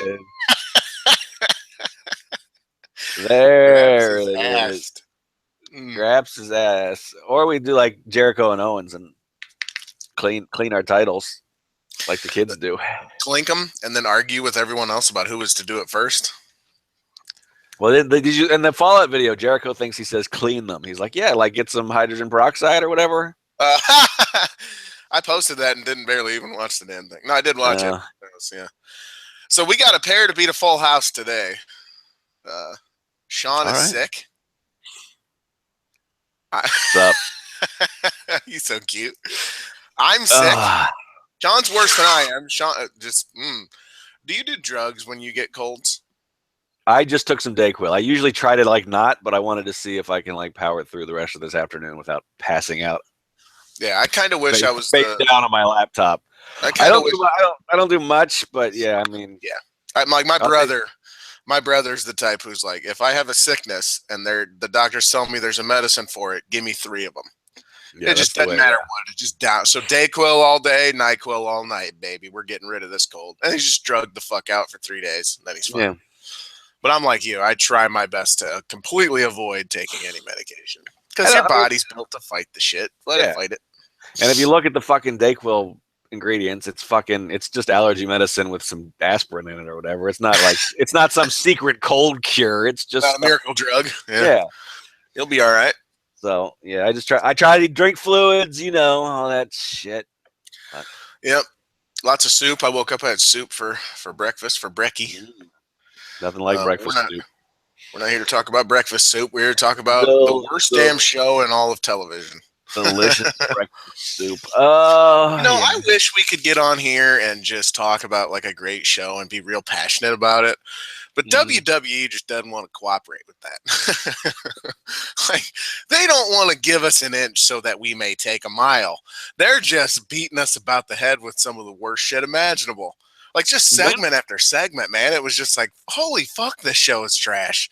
is. There it is. Graps his ass. Or we do like Jericho and Owens and clean our titles like the kids do. Clink them and then argue with everyone else about who was to do it first. Well, did you in the Fallout video? Jericho thinks he says clean them. He's like, yeah, like get some hydrogen peroxide or whatever. I posted that and didn't barely even watch the damn thing. No, I did watch it. Yeah. So we got a pair to beat a full house today. Sean is sick. What's up? He's so cute. I'm sick. Sean's worse than I am. Sean, do you do drugs when you get colds? I just took some Dayquil. I usually try to like not, but I wanted to see if I can like power through the rest of this afternoon without passing out. Yeah, I kind of wish I was face down on my laptop. I don't do much, but yeah, I mean, yeah. Like my brother. My brother's the type who's like, if I have a sickness and the doctors tell me there's a medicine for it, give me 3 of them. Yeah, it just doesn't matter what. It just down. So Dayquil all day, NyQuil all night, baby. We're getting rid of this cold. And he's just drugged the fuck out for 3 days, and then he's fine. Yeah. But I'm like you. I try my best to completely avoid taking any medication because your body's built to fight the shit. Let it fight it. And if you look at the fucking Dayquil ingredients, it's just allergy medicine with some aspirin in it or whatever. It's not like it's not some secret cold cure. It's just not a miracle drug. Yeah. You'll be all right. So yeah, I try to drink fluids, all that shit. Yep. Lots of soup. I woke up, I had soup for breakfast for brekkie. Nothing like breakfast soup. We're not here to talk about breakfast soup. We're here to talk about the worst damn show in all of television. Delicious breakfast soup. I wish we could get on here and just talk about like a great show and be real passionate about it. But WWE just doesn't want to cooperate with that. Like, they don't want to give us an inch so that we may take a mile. They're just beating us about the head with some of the worst shit imaginable. Like, just segment after segment, man. It was just like, holy fuck, this show is trash.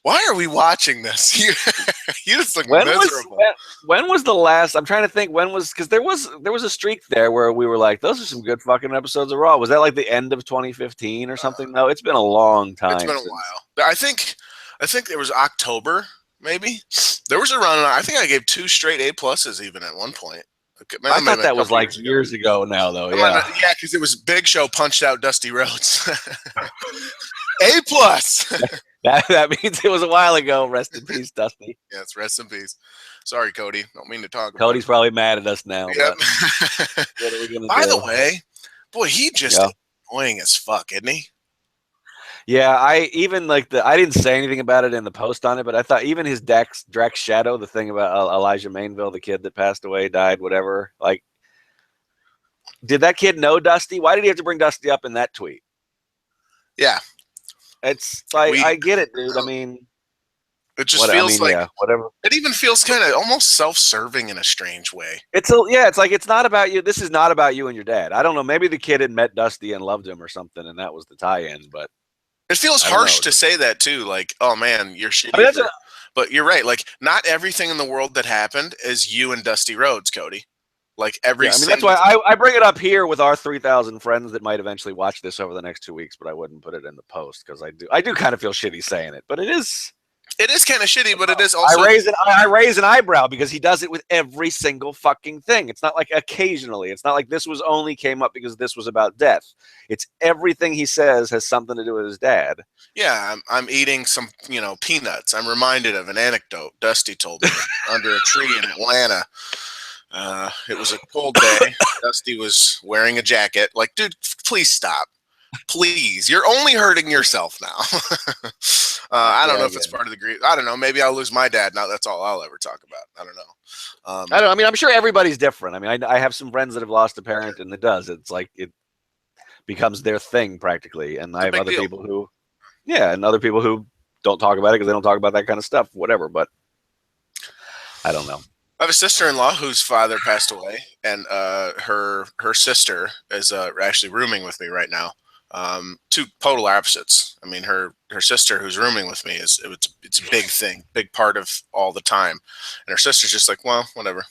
Why are we watching this? You just look miserable. When was the last? I'm trying to think. Because there was a streak there where we were like, those are some good fucking episodes of Raw. Was that like the end of 2015 or something? No, it's been a long time. It's been a while. I think there was October, maybe. There was a run. I think I gave 2 straight A+ even at one point. I thought that was like years ago now, though. Yeah, because it was Big Show punched out Dusty Rhodes. A+. That means it was a while ago. Rest in peace, Dusty. Yes, rest in peace. Sorry, Cody. Don't mean to talk about Cody's probably mad at us now. Yep. What are we gonna do? By the way, boy, he just annoying as fuck, isn't he? Yeah, I didn't say anything about it in the post on it, but I thought even his Drax Shadow, the thing about Elijah Mainville, the kid that passed away, died, whatever. Like, did that kid know Dusty? Why did he have to bring Dusty up in that tweet? Yeah. It's like, I get it, dude. I mean, it just feels whatever. It even feels kind of almost self-serving in a strange way. It's like, it's not about you. This is not about you and your dad. I don't know. Maybe the kid had met Dusty and loved him or something, and that was the tie-in, but it feels harsh to say that too. Like, oh man, you're shitty. But you're right. Like, not everything in the world that happened is you and Dusty Rhodes, Cody. Like that's why I bring it up here with our 3,000 friends that might eventually watch this over the next 2 weeks, but I wouldn't put it in the post because I do kind of feel shitty saying it, but it is kind of shitty, but it is also I raise an eyebrow because he does it with every single fucking thing. It's not like occasionally. It's not like this only came up because this was about death. It's everything he says has something to do with his dad. Yeah, I'm eating some, peanuts. I'm reminded of an anecdote Dusty told me under a tree in Atlanta. It was a cold day. Dusty was wearing a jacket. Like, dude, please stop. Please. You're only hurting yourself now. I don't know if it's part of the grief. I don't know. Maybe I'll lose my dad now. That's all I'll ever talk about. I don't know. I mean, I'm sure everybody's different. I mean, I have some friends that have lost a parent, and it does. It's like it becomes their thing practically. And I have other people who, and other people who don't talk about it because they don't talk about that kind of stuff, whatever. But I don't know. I have a sister-in-law whose father passed away, and her sister is actually rooming with me right now. 2 polar opposites. I mean, her sister who's rooming with me it's a big thing, big part of all the time, and her sister's just like, well, whatever.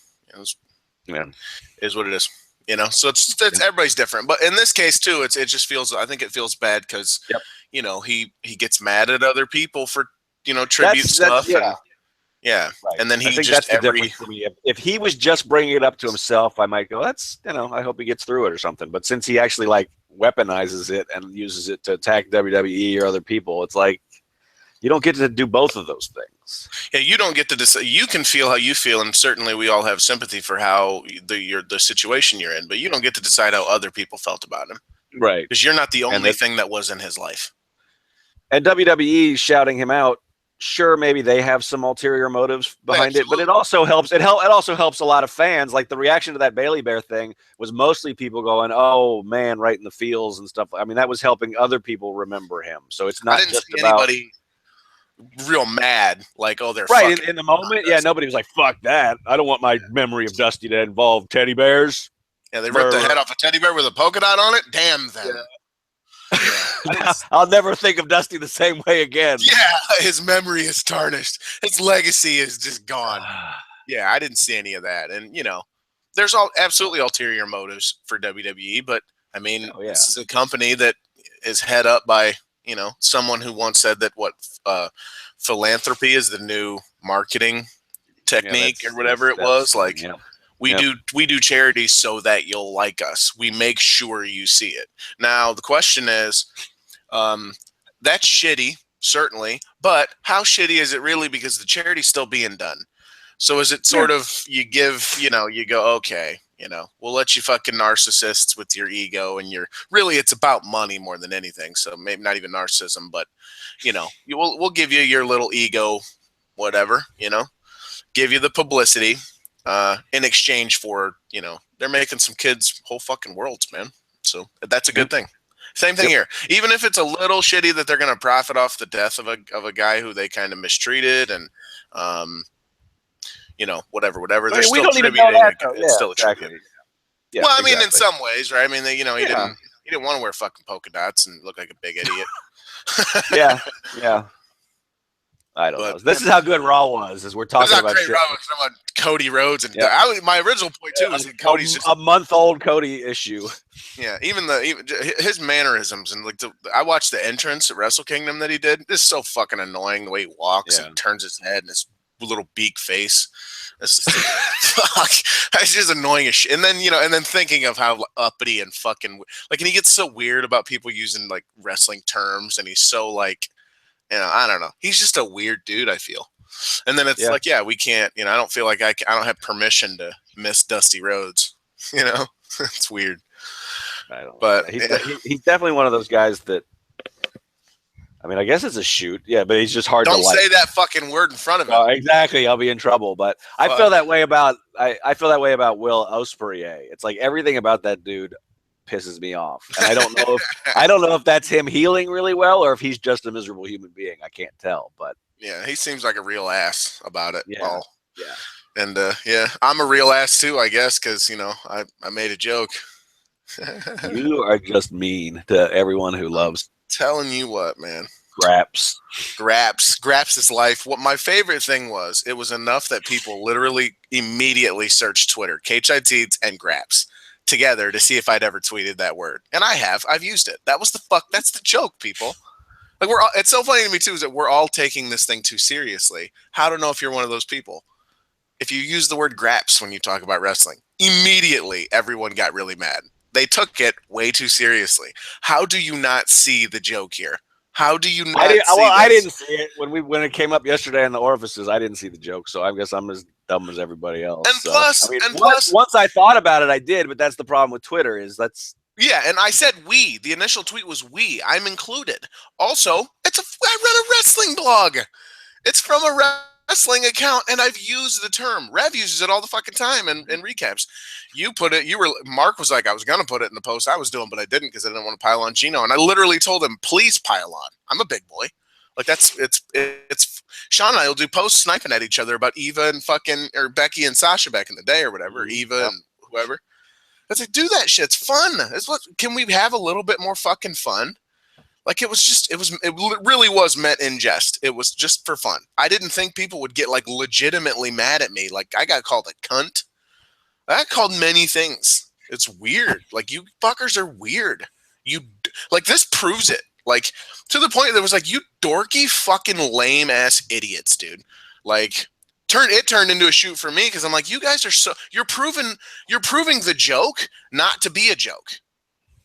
Is what it is. You know, so it's everybody's different. But in this case too, it just feels. I think it feels bad because you know he gets mad at other people for tribute stuff and Right. and then I he think just that's the difference for me. If he was just bringing it up to himself, I might go, that's I hope he gets through it or something. But since he actually like weaponizes it and uses it to attack WWE or other people, it's like you don't get to do both of those things. Yeah, you don't get to decide. You can feel how you feel, and certainly we all have sympathy for how the situation you're in. But you don't get to decide how other people felt about him, right? Because you're not the only thing that was in his life. And WWE shouting him out. Sure, maybe they have some ulterior motives behind it, but it also helps. It also helps a lot of fans. Like the reaction to that Bailey Bear thing was mostly people going, "Oh man," right in the feels and stuff. I mean, that was helping other people remember him. So it's not just about anybody real mad, like, oh, they're right in the moment. Yeah, nobody was like, "Fuck that! I don't want my memory of Dusty to involve teddy bears." Yeah, they ripped the head off a teddy bear with a polka dot on it. Damn them. Yeah. Yeah. I'll never think of Dusty the same way again. Yeah, his memory is tarnished. His legacy is just gone. Yeah, I didn't see any of that. And, there's absolutely ulterior motives for WWE, but, I mean, this is a company that is head up by, someone who once said that philanthropy is the new marketing technique or whatever it was. Like, we do charities so that you'll like us. We make sure you see it. Now, the question is, that's shitty, certainly, but how shitty is it really? Because the charity's still being done. So is it sort of you give, you go, okay, we'll let you fucking narcissists with your ego and it's about money more than anything. So maybe not even narcissism, but we'll give you your little ego, whatever, give you the publicity. In exchange for, they're making some kids whole fucking worlds, man. So that's a good thing. Same thing here. Even if it's a little shitty that they're going to profit off the death of a guy who they kind of mistreated and, whatever. They're still attributing it. It's still attributed. Yeah, well, I mean, in some ways, right? I mean, he didn't want to wear fucking polka dots and look like a big idiot. Yeah. I don't know. This is how good Raw was. As we're talking about shit. Raw was about Cody Rhodes and my original point too is that Cody's just a month-old Cody issue. Yeah, even his mannerisms and I watched the entrance at Wrestle Kingdom that he did. It's so fucking annoying the way he walks and turns his head and his little beak face. It's just fuck. It's just annoying as shit. And then and then thinking of how uppity and fucking and he gets so weird about people using like wrestling terms, and he's so like. I don't know. He's just a weird dude, I feel. And then it's we can't, I don't feel like I don't have permission to miss Dusty Rhodes. It's weird. I don't know. But he's definitely one of those guys that, I mean, I guess it's a shoot. Yeah, but he's just hard to like. Don't say that fucking word in front of him. Oh, exactly. I'll be in trouble. But I feel that way about, I feel that way about Will Ospreay. It's like everything about that dude pisses me off, and I don't know if that's him healing really well or if he's just a miserable human being. I can't tell, but yeah, he seems like a real ass about it. Yeah. And I'm a real ass too, I guess, because I made a joke. You are just mean to everyone who loves. Telling you what, man. Graps is life. What my favorite thing was, it was enough that people literally immediately searched Twitter, KHIT and Graps together to see if I'd ever tweeted that word. And I've used it. That's the joke, people. Like it's so funny to me too, is that we're all taking this thing too seriously. I don't know if you're one of those people. If you use the word graps when you talk about wrestling, immediately everyone got really mad. They took it way too seriously. How do you not see the joke here? How do you not I didn't see it when it came up yesterday in the orifices. I didn't see the joke, so I guess I'm as dumb as everybody else. And plus, once I thought about it, I did. But that's the problem with Twitter yeah. And I said we. The initial tweet was we. I'm included. Also, I run a wrestling blog. It's from a wrestling account, and I've used the term. Rev uses it all the fucking time in recaps. You put it. Mark was like, I was gonna put it in the post I was doing, but I didn't because I didn't want to pile on Geno. And I literally told him, please pile on. I'm a big boy. Like it's Sean and I will do posts sniping at each other about Eva and or Becky and Sasha back in the day or whatever. Eva and whoever. I was like, do that shit. It's fun. Can we have a little bit more fucking fun? Like it really was meant in jest. It was just for fun. I didn't think people would get like legitimately mad at me. Like I got called a cunt. I got called many things. It's weird. Like, you fuckers are weird. Like, this proves it. Like, to the point that it was like, you dorky fucking lame ass idiots, dude. Like, it turned into a shoot for me because I'm like, you guys are you're proving the joke not to be a joke.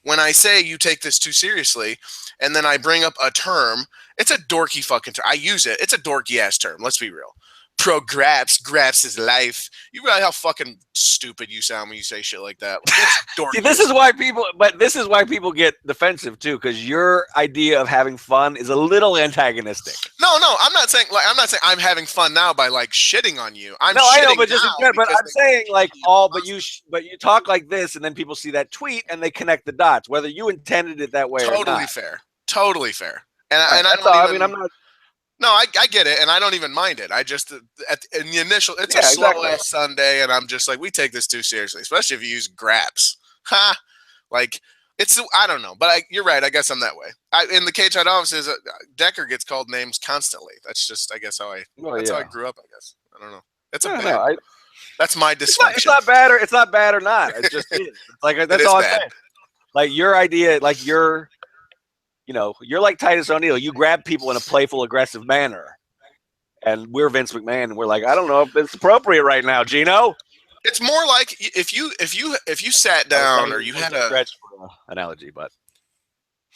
When I say you take this too seriously, and then I bring up a term, it's a dorky fucking term. I use it. It's a dorky ass term. Let's be real. Pro graps is life. You realize how fucking stupid you sound when you say shit like that. See, this is why people get defensive too, because your idea of having fun is a little antagonistic. No, I'm not saying I'm having fun now by like shitting on you. I know, but I'm saying like but you talk like this, and then people see that tweet and they connect the dots, whether you intended it that way or not. Totally fair. And I'm not. No, I get it, and I don't even mind it. I just in the initial, it's a slow ass Sunday, and I'm just like, we take this too seriously, especially if you use graps. Ha! Like, I don't know, but you're right. I guess I'm that way. In the cage side offices, Decker gets called names constantly. That's just, I guess, how I grew up. I guess I don't know. It's that's my dysfunction. It's not bad or not. It just is. It's like that's all I'm saying. Like your idea, like you're like Titus O'Neil. You grab people in a playful, aggressive manner, and we're Vince McMahon, and we're like, I don't know if it's appropriate right now, Geno. It's more like if you sat down or you had a stretch for analogy, but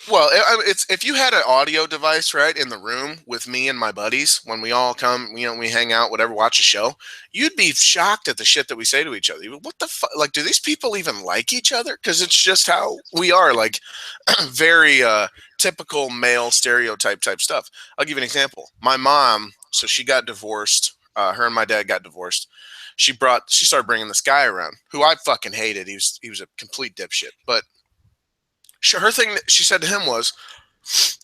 it's if you had an audio device right in the room with me and my buddies when we all come, we hang out, whatever, watch a show, you'd be shocked at the shit that we say to each other. What the fuck? Like, do these people even like each other? Because it's just how we are, like very typical male stereotype type stuff. I'll give you an example. My mom, so she got divorced. Her and my dad got divorced. She started bringing this guy around who I fucking hated. He was a complete dipshit. But her thing that she said to him was,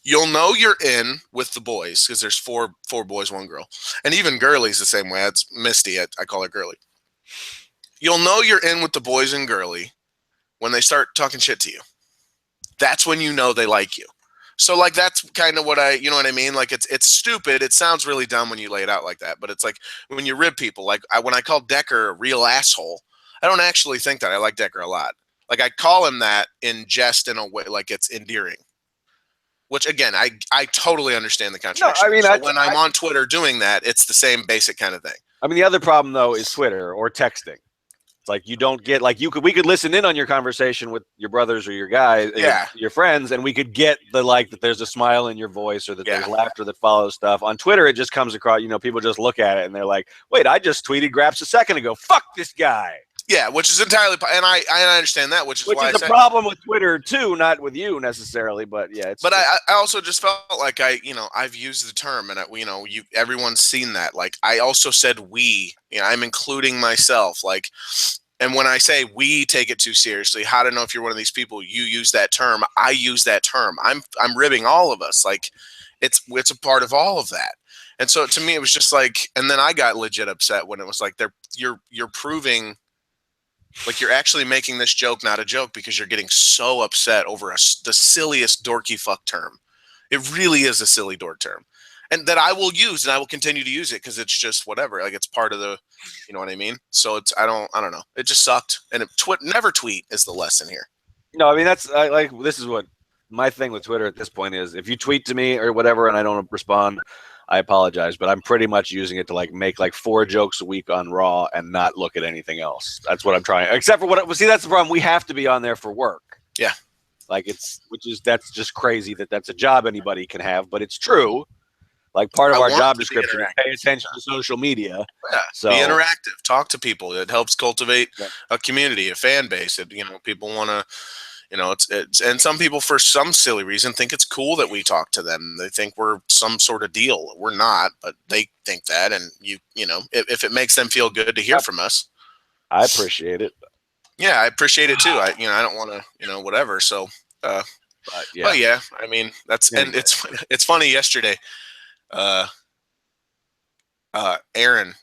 "You'll know you're in with the boys because there's four boys, one girl, and even Girly's the same way. That's Misty. I call her Girly. You'll know you're in with the boys and Girly when they start talking shit to you. That's when you know they like you." So like that's kind of what you know what I mean? Like it's stupid. It sounds really dumb when you lay it out like that, but it's like when you rib people. Like when I call Decker a real asshole, I don't actually think that. I like Decker a lot. Like I call him that in jest in a way like it's endearing. Which again, I totally understand the contradiction. No, I mean, when I'm on Twitter doing that, it's the same basic kind of thing. I mean, the other problem though is Twitter or texting. It's like you don't get we could listen in on your conversation with your brothers or your guys, your friends, and we could get that there's a smile in your voice or that there's laughter that follows stuff. On Twitter, it just comes across, people just look at it and they're like, wait, I just tweeted Graps a second ago. Fuck this guy. Yeah, which is entirely, and I understand that, which is a problem with Twitter too, not with you necessarily, but yeah. But I also just felt like I've used the term, and everyone's seen that. Like I also said we, I'm including myself, like, and when I say we take it too seriously, how to know if you're one of these people? You use that term, I use that term. I'm ribbing all of us, like it's a part of all of that. And so to me, it was just like, and then I got legit upset when it was like you're proving. Like you're actually making this joke not a joke because you're getting so upset over the silliest dorky fuck term. It really is a silly dork term, and that I will use and I will continue to use it because it's just whatever. Like it's part of the, you know what I mean. So it's I don't know. It just sucked. And never tweet is the lesson here. No, I mean this is what my thing with Twitter at this point is. If you tweet to me or whatever and I don't respond, I apologize, but I'm pretty much using it to make 4 jokes a week on Raw and not look at anything else. That's what I'm trying. Except for that's the problem. We have to be on there for work. Yeah. That's just crazy that's a job anybody can have, but it's true. Like part of our job description is pay attention to social media. Yeah. So be interactive, talk to people. It helps cultivate a community, a fan base. People want to. It's and some people, for some silly reason, think it's cool that we talk to them. They think we're some sort of deal. We're not, but they think that. And if it makes them feel good to hear from us, I appreciate it. Yeah, I appreciate it too. I don't want to, whatever. So, but yeah, I mean, and it's funny. Yesterday,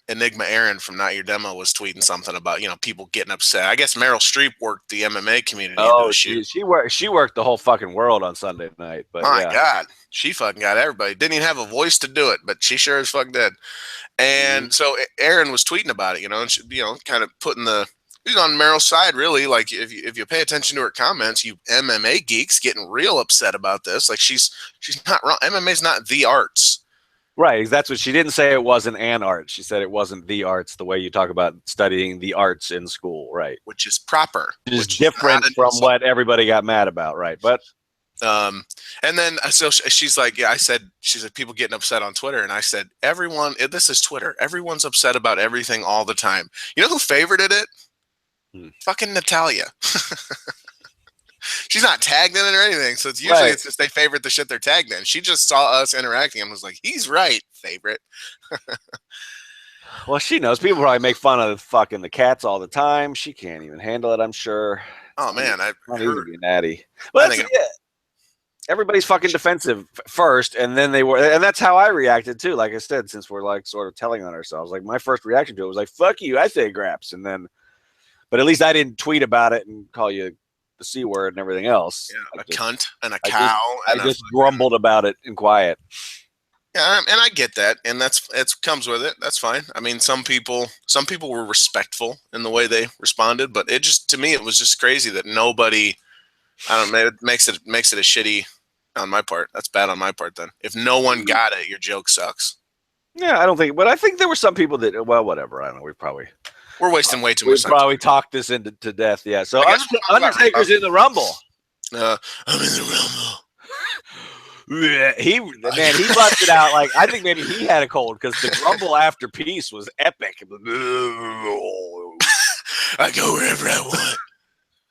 Enigma Aaron from Not Your Demo was tweeting something about people getting upset. I guess Meryl Streep worked the MMA community. Oh, she worked the whole fucking world on Sunday night. But my God, she fucking got everybody. Didn't even have a voice to do it, but she sure as fuck did. And so Aaron was tweeting about it, and she, kind of putting the He's on Meryl's side, really. Like, if you pay attention to her comments, you MMA geeks getting real upset about this. Like, she's not wrong. MMA's not the arts. Right. That's what she didn't say. It wasn't an art. She said it wasn't the arts the way you talk about studying the arts in school. Right. Which is proper. Which is different from what everybody got mad about. Right. But and then so she's like, yeah, she's like, people getting upset on Twitter. And I said, this is Twitter. Everyone's upset about everything all the time. You know who favorited it? Fucking Natalia. She's not tagged in it or anything, so it's usually it's just they favorite the shit they're tagged in. She just saw us interacting and was like, "He's right, favorite." Well, she knows. People probably make fun of fucking the cats all the time. She can't even handle it, I'm sure. Oh man, not easy to be natty. But everybody's fucking defensive first, and then and that's how I reacted too. Like I said, since we're like sort of telling on ourselves, like my first reaction to it was like, "Fuck you," I say graps, and then, but at least I didn't tweet about it and call you the C word and everything else. Yeah, cunt and a cow. I just grumbled about it in quiet. Yeah, and I get that, and it comes with it. That's fine. I mean, some people were respectful in the way they responded, but to me, it was just crazy that nobody. I don't know. It makes it a shitty on my part. That's bad on my part. Then, if no one got it, your joke sucks. Yeah, I don't think, but I think there were some people that. Well, whatever. I don't know. We're wasting way too much time. We probably talked this into death. Yeah. So Undertaker's in the Rumble. I'm in the Rumble. He busted out like I think maybe he had a cold because the Rumble after Peace was epic. I go wherever I want.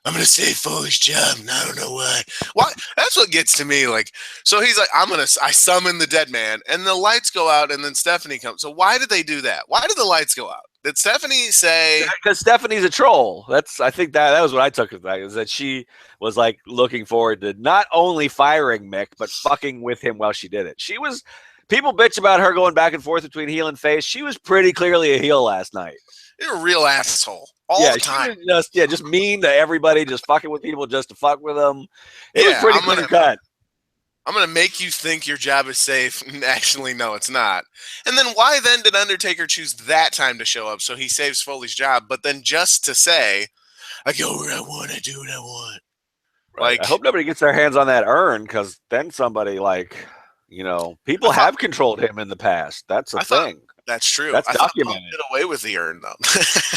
I'm gonna save Foley's job, and I don't know why. Why? That's what gets to me. Like, so he's like, I summon the dead man, and the lights go out, and then Stephanie comes. So why did they do that? Why did the lights go out? Did Stephanie say? Because Stephanie's a troll. I think that was what I took it back. Is that she was like looking forward to not only firing Mick, but fucking with him while she did it. People bitch about her going back and forth between heel and face. She was pretty clearly a heel last night. You're a real asshole all the time. Just mean to everybody, just fucking with people just to fuck with them. It was pretty clear cut. I'm going to make you think your job is safe. Actually, no, it's not. And then why then did Undertaker choose that time to show up so he saves Foley's job, but then just to say, I go where I want, I do what I want. Right. Like, I hope nobody gets their hands on that urn because then somebody people have controlled him in the past. That's a thing. That's true. That's documented. Punk did away with the urn, though.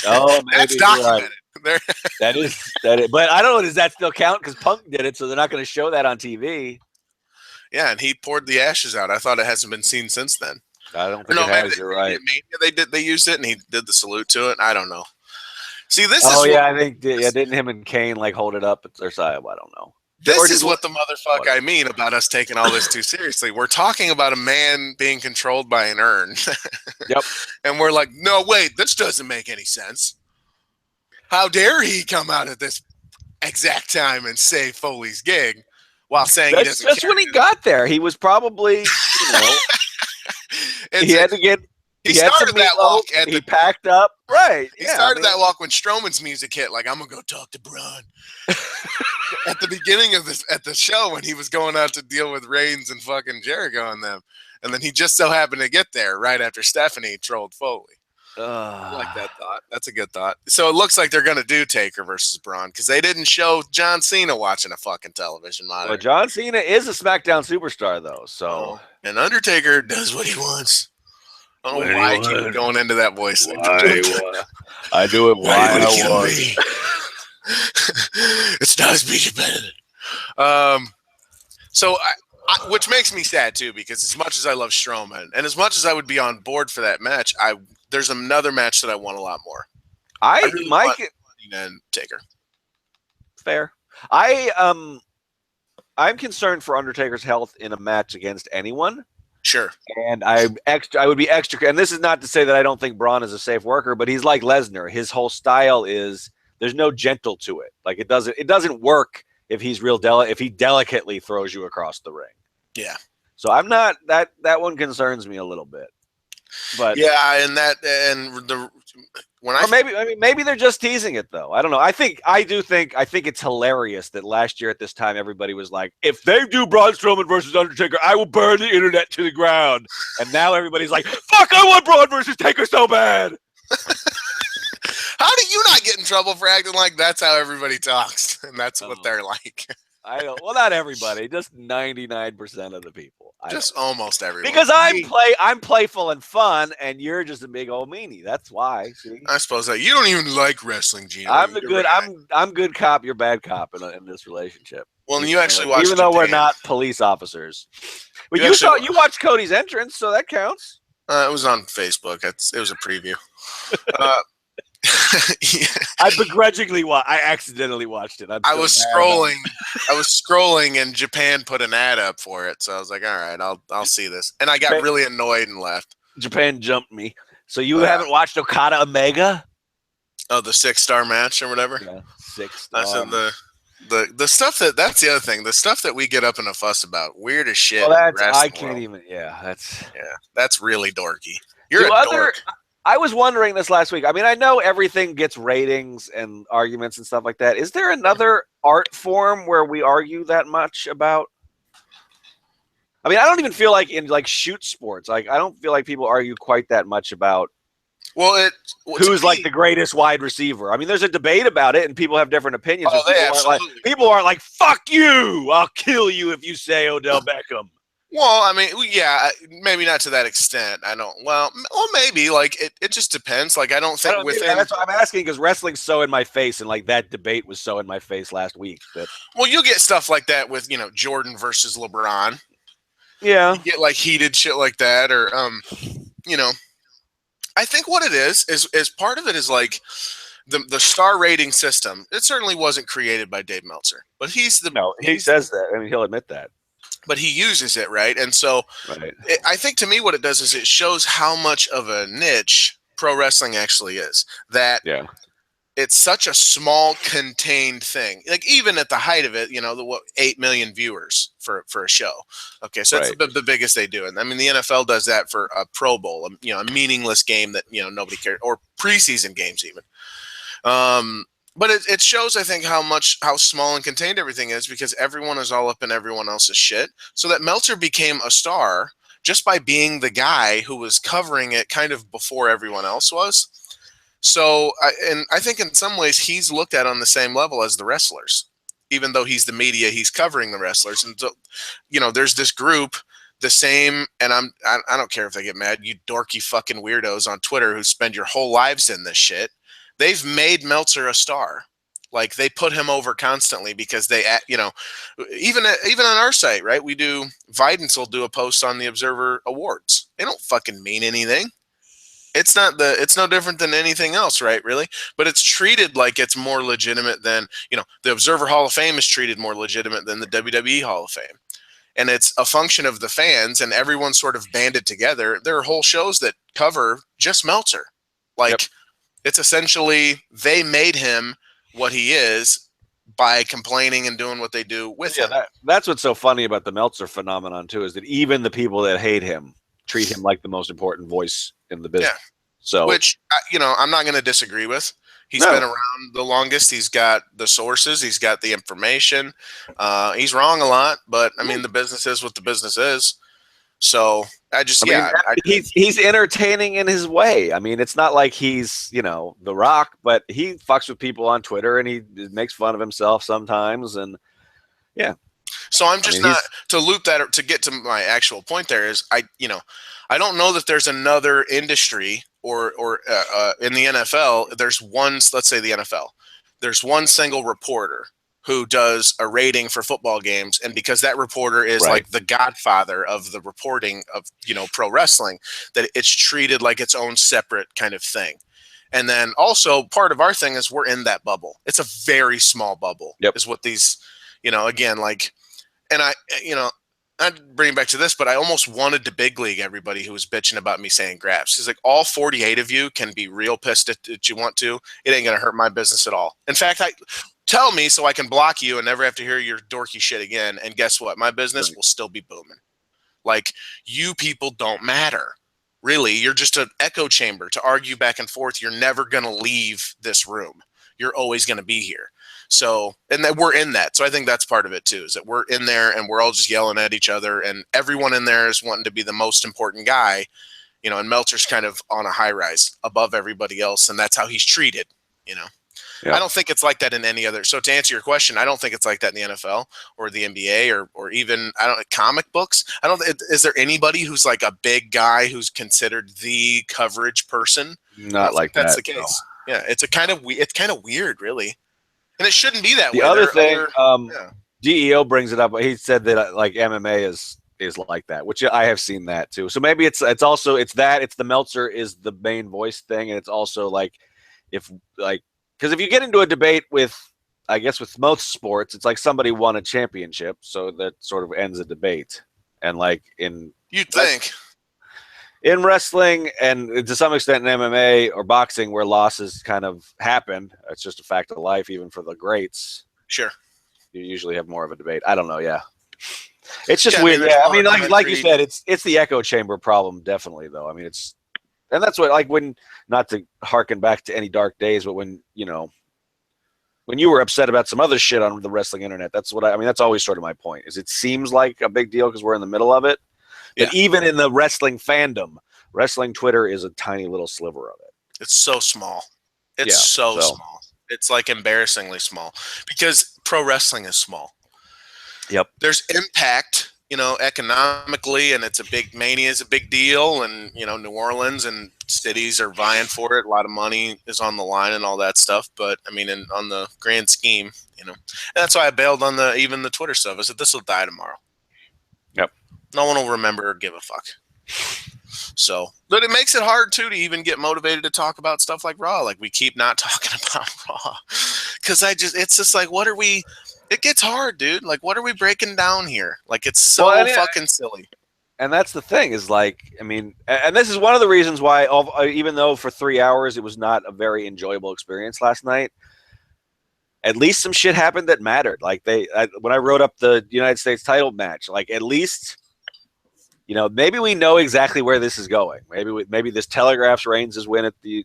Oh, maybe that's documented. Right. That is. But I don't know. Does that still count? Because Punk did it, so they're not going to show that on TV. Yeah, and he poured the ashes out. I thought it hasn't been seen since then. I don't think it has. You're right. They used it, and he did the salute to it. I don't know. See, this is. Oh yeah, I think didn't him and Kane like hold it up at their side? I don't know. This is what the motherfuck I mean about us taking all this too seriously. We're talking about a man being controlled by an urn. Yep. And we're like, no, wait, this doesn't make any sense. How dare he come out at this exact time and save Foley's gig while saying he doesn't care. Just when he got there, he was probably, he had to get. He started that walk. He packed up. Right. He started that walk when Strowman's music hit. Like, I'm going to go talk to Braun. At the beginning of at the show when he was going out to deal with Reigns and fucking Jericho and them. And then he just so happened to get there right after Stephanie trolled Foley. I like that thought. That's a good thought. So it looks like they're going to do Taker versus Braun because they didn't show John Cena watching a fucking television monitor. Well, John Cena is a SmackDown superstar, though. So and Undertaker does what he wants. I don't know why I keep going into that voice. I do it why I want. It's not as big competitive. So, which makes me sad too, because as much as I love Strowman and as much as I would be on board for that match, there's another match that I want a lot more. I really want and Taker. Fair. I'm concerned for Undertaker's health in a match against anyone. Sure. And I would be extra. And this is not to say that I don't think Braun is a safe worker, but he's like Lesnar. His whole style is there's no gentle to it. Like it doesn't work if he's if he delicately throws you across the ring. Yeah. So I'm not that one concerns me a little bit. But yeah, maybe they're just teasing it though. I don't know. I think it's hilarious that last year at this time everybody was like, if they do Braun Strowman versus Undertaker, I will burn the internet to the ground. And now everybody's like, fuck, I want Braun versus Taker so bad. How do you not get in trouble for acting like that's how everybody talks? And that's what they're like. I don't. Well, not everybody. Just 99% of the people. Just almost everyone. Because I'm playful and fun, and you're just a big old meanie. That's why. See, I suppose that you don't even like wrestling, Geno. I'm the good. I'm good cop. You're bad cop in this relationship. Well, and you actually watched even though we're not police officers. But you watched Cody's entrance, so that counts. It was on Facebook. It was a preview. Yeah. I begrudgingly I accidentally watched it. I was scrolling, and Japan put an ad up for it. So I was like, all right, I'll see this. And I got really annoyed and left. Japan jumped me. So you haven't watched Okada Omega? Oh, the 6-star match or whatever. Yeah, 6-star. I said the stuff that's the other thing. The stuff that we get up in a fuss about, weird as shit. Well, I can't even. Yeah, that's really dorky. You're a dork. I was wondering this last week. I mean, I know everything gets ratings and arguments and stuff like that. Is there another art form where we argue that much about? I mean, I don't even feel like in shoot sports. Like, I don't feel like people argue quite that much about. Well, who's like the greatest wide receiver? I mean, there's a debate about it, and people have different opinions. Oh, people aren't like, "Fuck you! I'll kill you if you say Odell Beckham." Well, I mean, yeah, maybe not to that extent. I don't. Well, maybe. Like, it just depends. Like, I don't think that's what I'm asking, because wrestling's so in my face, and like that debate was so in my face last week. Well, you'll get stuff like that with Jordan versus LeBron. Yeah, you get like heated shit like that, or I think what it is part of it is like the star rating system. It certainly wasn't created by Dave Meltzer, but he says that. I mean, he'll admit that. But he uses it, right? And so I think to me what it does is it shows how much of a niche pro wrestling actually is. That it's such a small, contained thing. Like, even at the height of it, 8 million viewers for a show. Okay, so that's the biggest they do. And I mean, the NFL does that for a Pro Bowl, a meaningless game that nobody cares, or preseason games even. But it shows, I think, how small and contained everything is, because everyone is all up in everyone else's shit. So that Meltzer became a star just by being the guy who was covering it kind of before everyone else was. So, I think in some ways he's looked at on the same level as the wrestlers, even though he's the media, he's covering the wrestlers. And so, there's this group, the same, and I don't care if they get mad, you dorky fucking weirdos on Twitter who spend your whole lives in this shit. They've made Meltzer a star. Like, they put him over constantly because they, even on our site, right? Vidance will do a post on the Observer Awards. They don't fucking mean anything. It's no different than anything else, right? Really, but it's treated like it's more legitimate than the Observer Hall of Fame is treated more legitimate than the WWE Hall of Fame, and it's a function of the fans, and everyone sort of banded together. There are whole shows that cover just Meltzer, like. It's essentially they made him what he is by complaining and doing what they do with him. That's what's so funny about the Meltzer phenomenon too, is that even the people that hate him treat him like the most important voice in the business. Yeah. So, which I'm not going to disagree with. He's been around the longest. He's got the sources. He's got the information. He's wrong a lot, but I mean, the business is what the business is. So he's entertaining in his way. I mean, it's not like he's The Rock, but he fucks with people on Twitter and he makes fun of himself sometimes, and So I'm just to loop that, to get to my actual point. There is I don't know that there's another industry or in the NFL. There's one. Let's say the NFL. There's one single reporter who does a rating for football games, and because that reporter is like the godfather of the reporting of pro wrestling, that it's treated like its own separate kind of thing. And then also part of our thing is we're in that bubble. It's a very small bubble. Is what these again, like, and I'd bring it back to this, but I almost wanted to big league everybody who was bitching about me saying graps. He's like, all 48 of you can be real pissed that you want to. It ain't gonna hurt my business at all. In fact, tell me so I can block you and never have to hear your dorky shit again. And guess what? My business will still be booming. Like, you people don't matter. Really, you're just an echo chamber to argue back and forth. You're never going to leave this room. You're always going to be here. So, and that we're in that. So I think that's part of it too, is that we're in there and we're all just yelling at each other, and everyone in there is wanting to be the most important guy, and Meltzer's kind of on a high rise above everybody else. And that's how he's treated. You know, Yeah. I don't think it's like that in any other. So to answer your question, I don't think it's like that in the NFL or the NBA or even comic books. I don't. Is there anybody who's like a big guy who's considered the coverage person? I Not don't think like that's that. the No. case. Yeah, it's kind of weird, really, and it shouldn't be that The way. other There are thing, other. Yeah. DEO brings it up. He said that like MMA is like that, which I have seen that too. So maybe it's also it's the Meltzer is the main voice thing, and it's also like if like because if you get into a debate with I guess with most sports, it's like somebody won a championship, so that sort of ends a debate. And like You'd think. in wrestling and to some extent in MMA or boxing, where losses kind of happen, it's just a fact of life, even for the greats. Sure. You usually have more of a debate. I don't know. Yeah. It's just Yeah, weird. there's Yeah. I more mean, like you commentary. said, it's the echo chamber problem, definitely, though. I mean, and that's what, like, when, not to harken back to any dark days, but when, when you were upset about some other shit on the wrestling internet, that's what I mean, that's always sort of my point, is it seems like a big deal because we're in the middle of it. But even in the wrestling fandom, wrestling Twitter is a tiny little sliver of it. It's so small. It's so small. It's like embarrassingly small because pro wrestling is small. Yep. There's impact, economically, and it's a big Mania is a big deal, and New Orleans and cities are vying for it. A lot of money is on the line and all that stuff. But I mean, on the grand scheme, and that's why I bailed on even the Twitter stuff. I said this will die tomorrow. Yep. No one will remember or give a fuck. So, but it makes it hard too to even get motivated to talk about stuff like Raw. Like we keep not talking about Raw because it's just like, what are we? It gets hard, dude. Like, what are we breaking down here? Like, it's so fucking silly. And that's the thing is like, I mean, and this is one of the reasons why, even though for 3 hours it was not a very enjoyable experience last night, at least some shit happened that mattered. Like when I wrote up the United States title match, like at least, maybe we know exactly where this is going. Maybe this telegraphs Reigns' win at the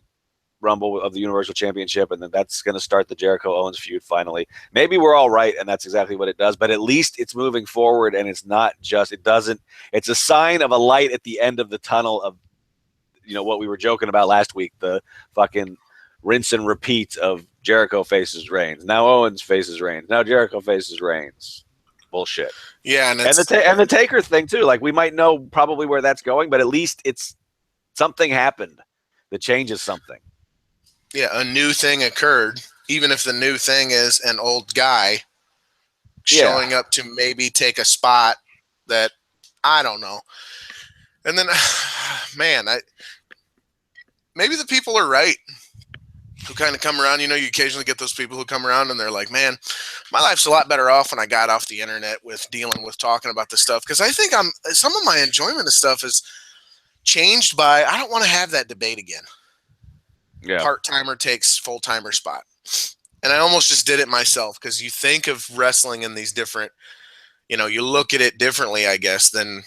Rumble of the Universal Championship, and then that's going to start the Jericho-Owens feud finally. Maybe we're all right, and that's exactly what it does, but at least it's moving forward, and it's not just, it's a sign of a light at the end of the tunnel of, what we were joking about last week, the fucking rinse and repeat of Jericho faces Reigns. Now Owens faces Reigns. Now Jericho faces Reigns. Bullshit. Yeah, and the Taker thing, too. Like, we might know probably where that's going, but at least it's something happened that changes something. Yeah, a new thing occurred, even if the new thing is an old guy showing up to maybe take a spot that I don't know. And then, man, maybe the people are right who kind of come around. You occasionally get those people who come around and they're like, man, my life's a lot better off when I got off the internet with dealing with talking about this stuff. Because I think some of my enjoyment of stuff is changed by I don't want to have that debate again. Yeah. Part-timer takes full-timer spot. And I almost just did it myself because you think of wrestling in these different, you look at it differently, I guess, than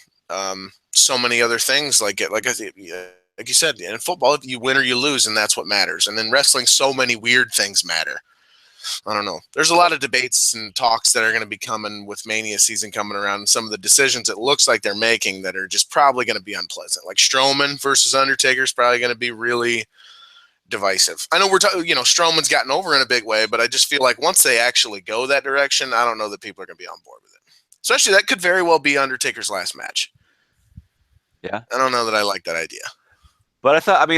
so many other things like it. Like you said, in football, you win or you lose, and that's what matters. And in wrestling, so many weird things matter. I don't know. There's a lot of debates and talks that are going to be coming with Mania season coming around, and some of the decisions it looks like they're making that are just probably going to be unpleasant. Like Strowman versus Undertaker is probably going to be really divisive. I know we're talking, Strowman's gotten over in a big way, but I just feel like once they actually go that direction, I don't know that people are going to be on board with it. Especially that could very well be Undertaker's last match. Yeah. I don't know that I like that idea. But I thought, I don't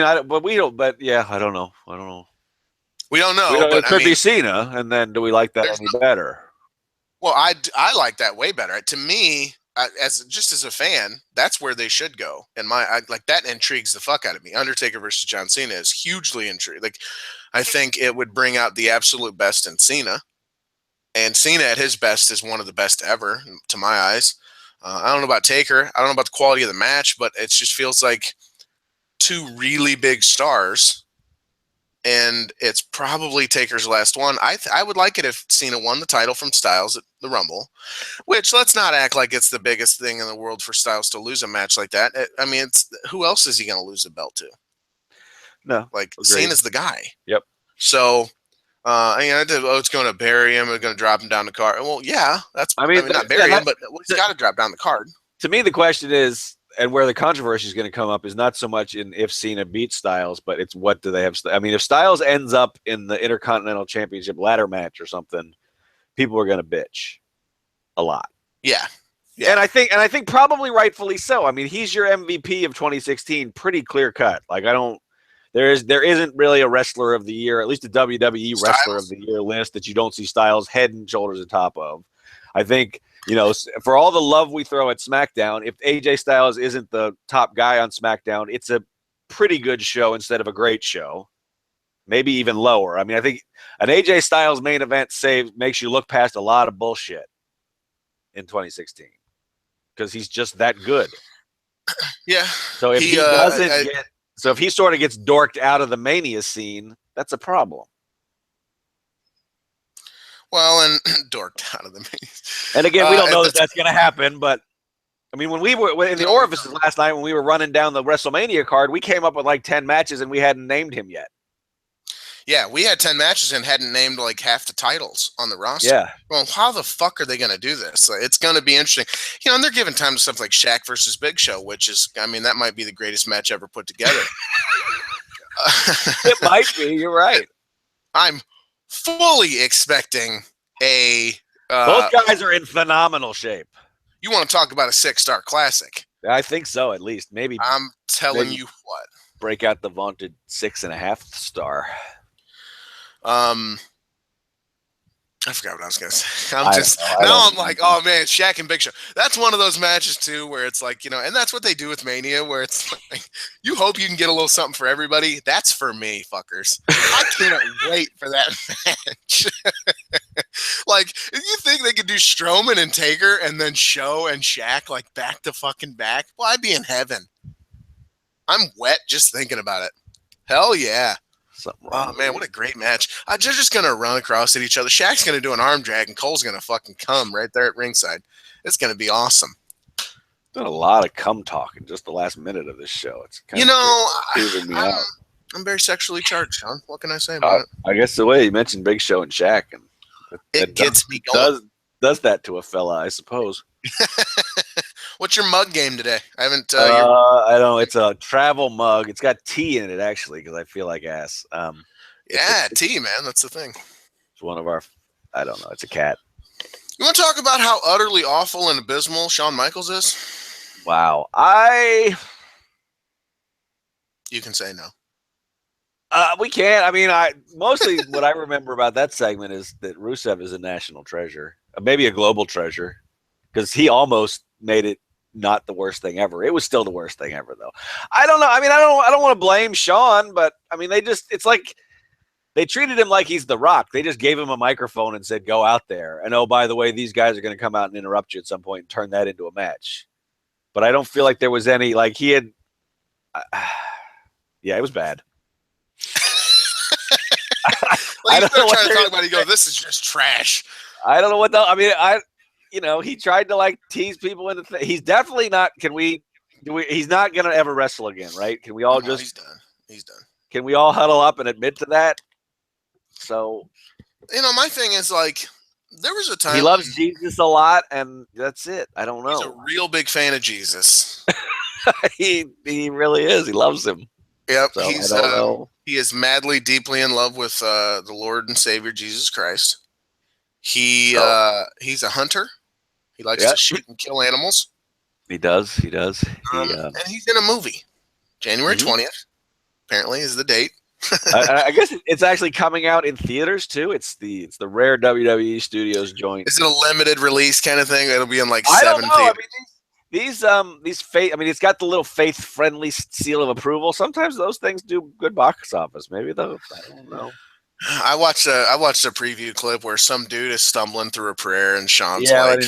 know. We don't know. But it could be Cena, and then do we like that any better? Well, I like that way better. To me, as a fan, that's where they should go. And that intrigues the fuck out of me. Undertaker versus John Cena is hugely intriguing. Like, I think it would bring out the absolute best in Cena, and Cena at his best is one of the best ever to my eyes. I don't know about Taker. I don't know about the quality of the match, but it just feels like two really big stars, and it's probably Taker's last one. I would like it if Cena won the title from Styles at the Rumble, which let's not act like it's the biggest thing in the world for Styles to lose a match like that. I mean, who else is he going to lose the belt to? No, like Cena's the guy. Yep. So, it's going to bury him. It's going to drop him down the card. Well, yeah, not bury him, but he's got to drop down the card. To me, the question is, and where the controversy is going to come up is not so much in if Cena beats Styles, but it's what do they have. I mean, if Styles ends up in the Intercontinental Championship ladder match or something, people are going to bitch a lot. Yeah. And I think probably rightfully so. I mean, he's your MVP of 2016, pretty clear cut. Like there isn't really a wrestler of the year, at least a WWE Styles? wrestler of the year list that you don't see Styles head and shoulders atop of. I think, for all the love we throw at SmackDown, if AJ Styles isn't the top guy on SmackDown, it's a pretty good show instead of a great show. Maybe even lower. I mean, I think an AJ Styles main event makes you look past a lot of bullshit in 2016 because he's just that good. Yeah. So if if he sort of gets dorked out of the Mania scene, that's a problem. Well, and dorked out of the Mania. And again, we don't know that that's going to happen, but I mean, when we were in the orifices last night, when we were running down the WrestleMania card, we came up with like 10 matches and we hadn't named him yet. Yeah, we had 10 matches and hadn't named like half the titles on the roster. Yeah. Well, how the fuck are they going to do this? It's going to be interesting. And they're giving time to stuff like Shaq versus Big Show, which is, I mean, that might be the greatest match ever put together. It might be. You're right. I'm fully expecting both guys are in phenomenal shape. You want to talk about a 6-star classic? I think so, at least. Maybe. I'm telling you what. Break out the vaunted 6.5 star. I forgot what I was going to say. I'm like, oh man, Shaq and Big Show. That's one of those matches too, where it's like, and that's what they do with Mania, where it's like, you hope you can get a little something for everybody. That's for me, fuckers. I can't wait for that match. Like, if you think they could do Strowman and Taker and then Show and Shaq like back to fucking back, well, I'd be in heaven. I'm wet just thinking about it. Hell yeah. Oh, man, what a great match. They're just going to run across at each other. Shaq's going to do an arm drag, and Cole's going to fucking come right there at ringside. It's going to be awesome. Done a lot of cum talk in just the last minute of this show. It's kind I'm very sexually charged, Sean. What can I say about it? I guess the way you mentioned Big Show and Shaq, and it gets me going. Does that to a fella, I suppose. What's your mug game today? I haven't. I don't know. It's a travel mug. It's got tea in it, actually, because I feel like ass. Tea, man. That's the thing. It's one of our. I don't know. It's a cat. You want to talk about how utterly awful and abysmal Shawn Michaels is? Wow. You can say no. We can't. I mean, mostly what I remember about that segment is that Rusev is a national treasure, maybe a global treasure, because he almost made it not the worst thing ever. It was still the worst thing ever, though. I don't know. I mean, I don't want to blame Shawn, but I mean, it's like they treated him like he's The Rock. They just gave him a microphone and said, "Go out there." And oh, by the way, these guys are going to come out and interrupt you at some point and turn that into a match. But I don't feel like there was any he had. Yeah, it was bad. Like, you start trying to talk about it, you go, this is just trash. I don't know what I mean, he tried to tease people into he's definitely not. He's not going to ever wrestle again, right? Can we all he's done. He's done. Can we all huddle up and admit to that? So, my thing is there was a time he loves Jesus a lot, and that's it. I don't know. He's a real big fan of Jesus. He really is. He loves him. Yep. So, he is madly, deeply in love with the Lord and Savior Jesus Christ. He's a hunter. He likes to shoot and kill animals. He does. And he's in a movie. January 20th, apparently, is the date. I guess it's actually coming out in theaters too. It's the rare WWE Studios joint. Is it a limited release kind of thing? It'll be in 7 theaters. I mean, these faith. I mean, it's got the little faith-friendly seal of approval. Sometimes those things do good box office. Maybe those. I don't know. I watched a preview clip where some dude is stumbling through a prayer, and Sean's like,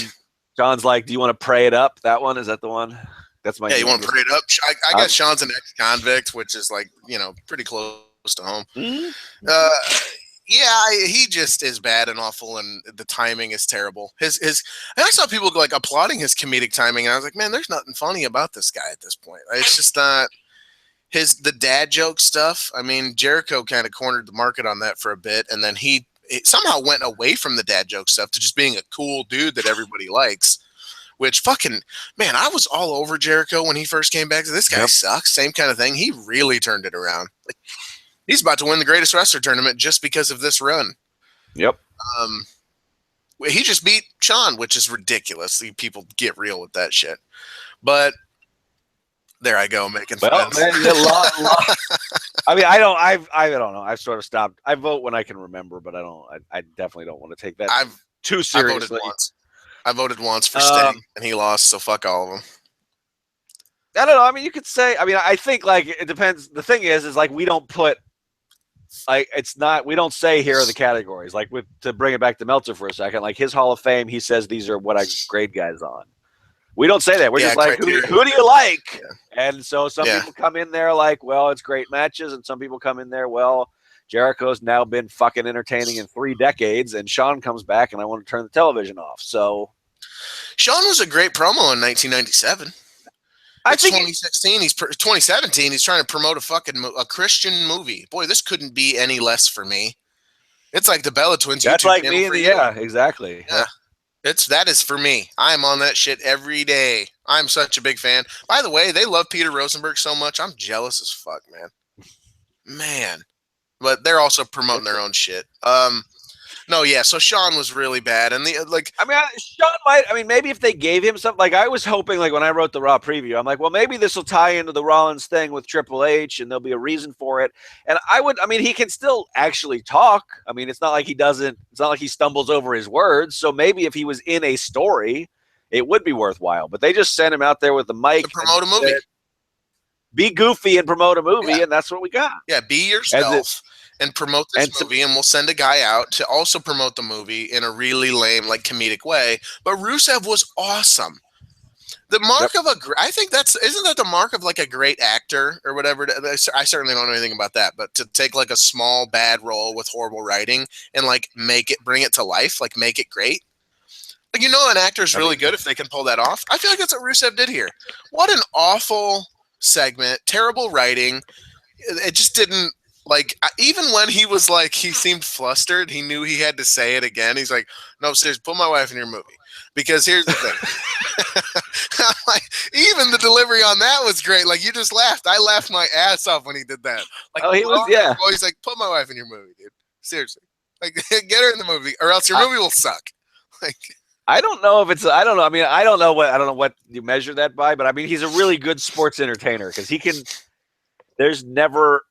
"Do you want to pray it up?" That one, is that the one? That's my. Yeah, you want to pray it up? I guess Sean's an ex-convict, which is pretty close to home. Mm-hmm. He just is bad and awful, and the timing is terrible. And I saw people applauding his comedic timing, and I was like, man, there's nothing funny about this guy at this point. It's just not the dad joke stuff. I mean, Jericho kind of cornered the market on that for a bit, and then he somehow went away from the dad joke stuff to just being a cool dude that everybody likes. which fucking, man, I was all over Jericho when he first came back. This guy sucks. Same kind of thing. He really turned it around. Like, he's about to win the Greatest Wrestler tournament just because of this run. Yep. He just beat Sean, which is ridiculous. People get real with that shit. But there I go, making friends. Man, I mean, I don't know. I've sort of stopped. I vote when I can remember, but I definitely don't want to take that too seriously. I voted once for Sting, and he lost, so fuck all of them. I don't know. I mean, you could say. I mean, I think like it depends. The thing is like we don't put like it's not. We don't say here are the categories. Like to bring it back to Meltzer for a second. Like his Hall of Fame, he says these are what I grade guys on. We don't say that. We're just like, who do you like? Yeah. And so some people come in there like, well, it's great matches, and some people come in there, well, Jericho's now been fucking entertaining in 3 decades, and Sean comes back, and I want to turn the television off. So Sean was a great promo in 1997. I think 2016. 2017. He's trying to promote a Christian movie. Boy, this couldn't be any less for me. It's like the Bella Twins. That's like me. Exactly. Yeah. That is for me. I'm on that shit every day. I'm such a big fan. By the way, they love Peter Rosenberg so much. I'm jealous as fuck, man. But they're also promoting their own shit. So Sean was really bad, and Sean might. I mean, maybe if they gave him something, like I was hoping, like when I wrote the Raw preview, I'm like, well, maybe this will tie into the Rollins thing with Triple H, and there'll be a reason for it. And he can still actually talk. I mean, it's not like he doesn't. It's not like he stumbles over his words. So maybe if he was in a story, it would be worthwhile. But they just sent him out there with the mic to promote a movie. Be goofy and promote a movie, and that's what we got. Yeah, be yourself. And promote this movie, and we'll send a guy out to also promote the movie in a really lame, like comedic way. But Rusev was awesome. The mark of I think isn't that the mark of like a great actor or whatever? I certainly don't know anything about that, but to take like a small bad role with horrible writing and like bring it to life, like make it great. Like, an actor's really good if they can pull that off. I feel like that's what Rusev did here. What an awful segment, terrible writing. It just didn't. Like, even when he was like, he seemed flustered, he knew he had to say it again. He's like, no, seriously, put my wife in your movie. Because here's the thing. Like, even the delivery on that was great. Like, you just laughed. I laughed my ass off when he did that. Like, he's like, put my wife in your movie, dude. Seriously. Like, get her in the movie, or else your movie will suck. Like, I don't know if it's. I don't know. I mean, I don't know what you measure that by, but I mean, he's a really good sports entertainer because he can. There's never.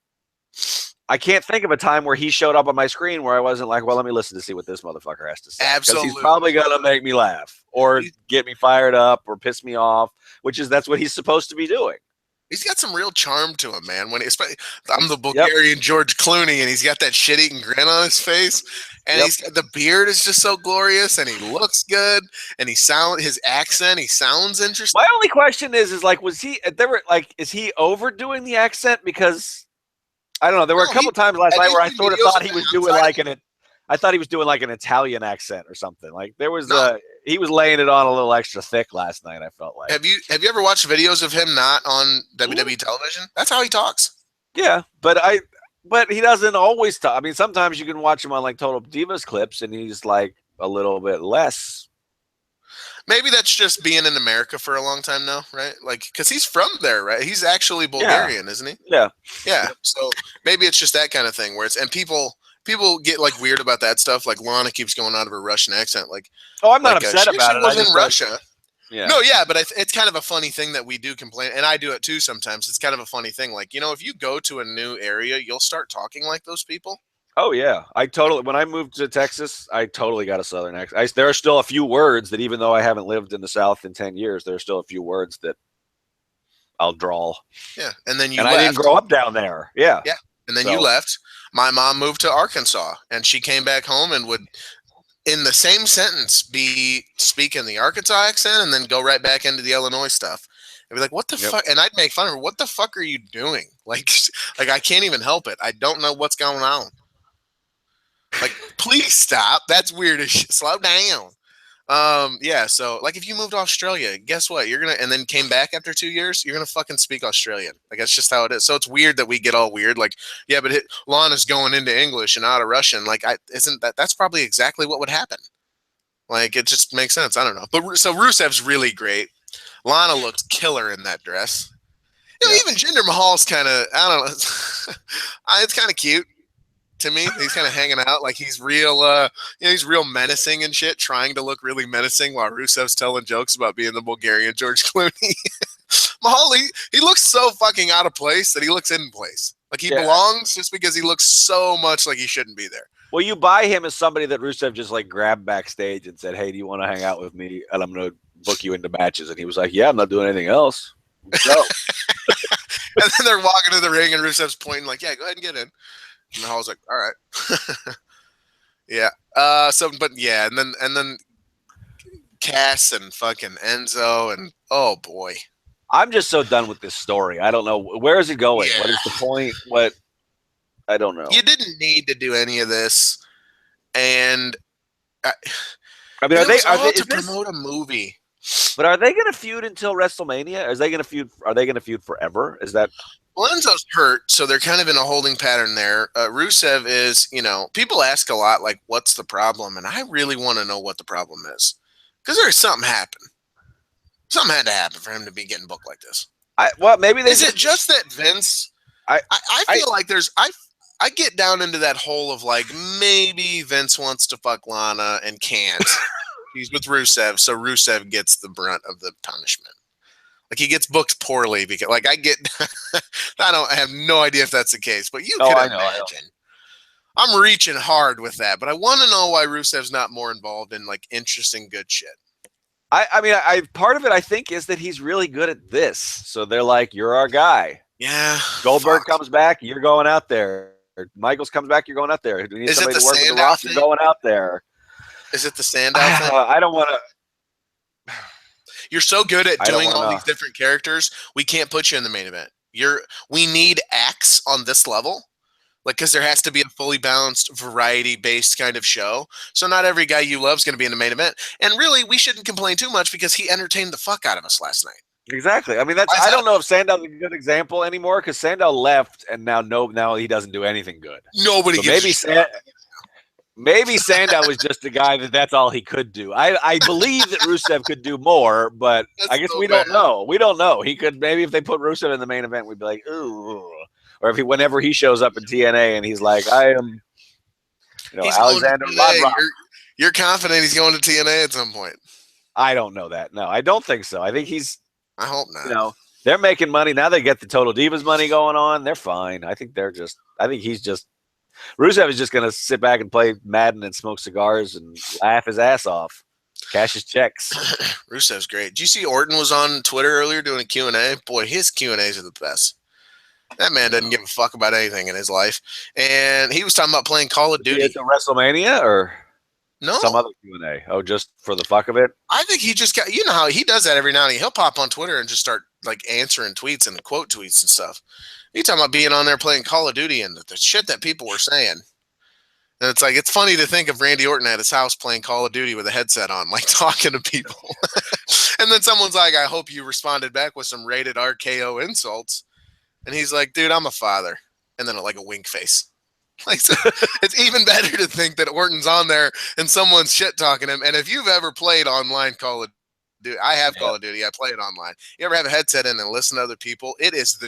I can't think of a time where he showed up on my screen where I wasn't like, well, let me listen to see what this motherfucker has to say. Absolutely. Because he's probably going to make me laugh or get me fired up or piss me off, that's what he's supposed to be doing. He's got some real charm to him, man. I'm the Bulgarian George Clooney, and he's got that shit-eating grin on his face. And the beard is just so glorious, and he looks good, and his accent, he sounds interesting. My only question is like, is he overdoing the accent? Because I don't know. There were a couple times last night where I sort of thought he was doing I thought he was doing like an Italian accent or something. Like there was he was laying it on a little extra thick last night. I felt like. Have you ever watched videos of him not on WWE television? That's how he talks. Yeah, but he doesn't always talk. I mean, sometimes you can watch him on like Total Divas clips, and he's like a little bit less. Maybe that's just being in America for a long time now, right? Like, because he's from there, right? He's actually Bulgarian, isn't he? Yeah. Yeah. So maybe it's just that kind of thing where and people get like weird about that stuff. Like Lana keeps going out of her Russian accent. Like, I'm not upset about it. She was in Russia. Yeah. No, yeah, but it's kind of a funny thing that we do complain, and I do it too sometimes. It's kind of a funny thing. Like, if you go to a new area, you'll start talking like those people. Oh yeah, when I moved to Texas, I totally got a Southern accent. There are still a few words that, even though I haven't lived in the South in 10 years, there are still a few words that I'll drawl. Yeah, and then I didn't grow up down there. Yeah, yeah, and then you left. My mom moved to Arkansas, and she came back home and would, in the same sentence, be speaking the Arkansas accent, and then go right back into the Illinois stuff. I'd be like, what the fuck? And I'd make fun of her. What the fuck are you doing? Like I can't even help it. I don't know what's going on. Like, please stop. That's weird as shit. Slow down. Yeah, so like if you moved to Australia, guess what? And then came back after 2 years, you're gonna fucking speak Australian. Like, that's just how it is. So it's weird that we get all weird. Like, yeah, but Lana's going into English and out of Russian. Like, that's probably exactly what would happen. Like, it just makes sense. I don't know. But so Rusev's really great. Lana looked killer in that dress. You know, even Jinder Mahal's kind of, I don't know. It's kind of cute to me. He's kind of hanging out like he's real, he's real menacing and shit, trying to look really menacing while Rusev's telling jokes about being the Bulgarian George Clooney. Mahal, he looks so fucking out of place that he looks in place. Like he belongs just because he looks so much like he shouldn't be there. Well, you buy him as somebody that Rusev just like grabbed backstage and said, "Hey, do you want to hang out with me? And I'm going to book you into matches." And he was like, "Yeah, I'm not doing anything else." So. And then they're walking to the ring, and Rusev's pointing like, "Yeah, go ahead and get in." And Mahal's like, "All right." Yeah. And then Cass and fucking Enzo, and oh boy. I'm just so done with this story. I don't know. Where is it going? Yeah. What is the point? What? I don't know. You didn't need to do any of this. And I mean, are they to promote a movie? But are they going to feud until WrestleMania? Are they going to feud forever? Is that? Well, Enzo's hurt, so they're kind of in a holding pattern there. Rusev is, people ask a lot, like, what's the problem? And I really want to know what the problem is. Because there's something happened. Something had to happen for him to be getting booked like this. Maybe is it just that Vince? I feel like there's I get down into that hole of like maybe Vince wants to fuck Lana and can't. He's with Rusev, so Rusev gets the brunt of the punishment. Like he gets booked poorly because like I have no idea if that's the case, but you can imagine. I'm reaching hard with that, but I want to know why Rusev's not more involved in like interesting good shit. I mean, part of it I think is that he's really good at this. So they're like, "You're our guy." Yeah. Goldberg comes back, you're going out there. Michaels comes back, you're going out there. Do you need somebody to work with the Rock? You're going out there. Is it the Sandow thing? I don't want to. You're so good at doing all these different characters. We can't put you in the main event. We need acts on this level. Like, because there has to be a fully balanced, variety-based kind of show. So not every guy you love is going to be in the main event. And really, we shouldn't complain too much because he entertained the fuck out of us last night. Exactly. I mean, I don't know if Sandow's a good example anymore because Sandow left and now he doesn't do anything good. Nobody gets maybe Sandow was just a guy that's all he could do. I believe that Rusev could do more, but I guess we don't know. We don't know. He could maybe if they put Rusev in the main event, we'd be like, ooh. Or whenever he shows up in TNA and he's like, I am, Alexander Rodrock. You're confident he's going to TNA at some point. I don't know that. No, I don't think so. I think I hope not. They're making money now. They get the Total Divas money going on. They're fine. I think he's just. Rusev is just going to sit back and play Madden and smoke cigars and laugh his ass off, cash his checks. Rusev's great. Did you see Orton was on Twitter earlier doing a Q&A? Boy, his Q&As are the best. That man doesn't give a fuck about anything in his life. And he was talking about playing Call of Duty. At the WrestleMania or no some other Q&A? Oh, just for the fuck of it? I think he just got, how he does that every now and then. He'll pop on Twitter and just start like answering tweets and quote tweets and stuff. He talking about being on there playing Call of Duty and the shit that people were saying. And it's like, it's funny to think of Randy Orton at his house playing Call of Duty with a headset on, like talking to people. And then someone's like, I hope you responded back with some rated RKO insults. And he's like, dude, I'm a father. And then like a wink face. Like, so it's even better to think that Orton's on there and someone's shit talking him. And if you've ever played online Call of Duty, I have Call of Duty. I play it online. You ever have a headset in and listen to other people? It is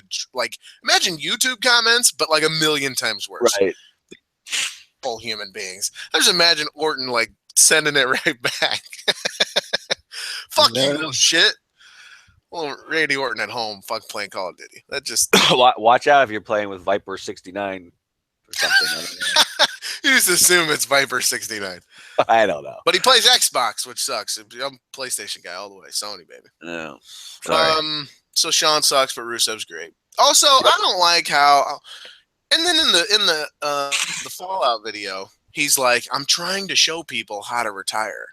imagine YouTube comments, but like a million times worse. Right. Full human beings. I just imagine Orton like sending it right back. Fuck you, little shit. Well, Randy Orton at home, fuck playing Call of Duty. That just watch out if you're playing with Viper 69 or something. You just assume it's Viper 69. I don't know. But he plays Xbox, which sucks. I'm a PlayStation guy all the way. Sony, baby. No. Sorry. So Sean sucks, but Rusev's great. Also, I don't like how. And then in the Fallout video, he's like, "I'm trying to show people how to retire."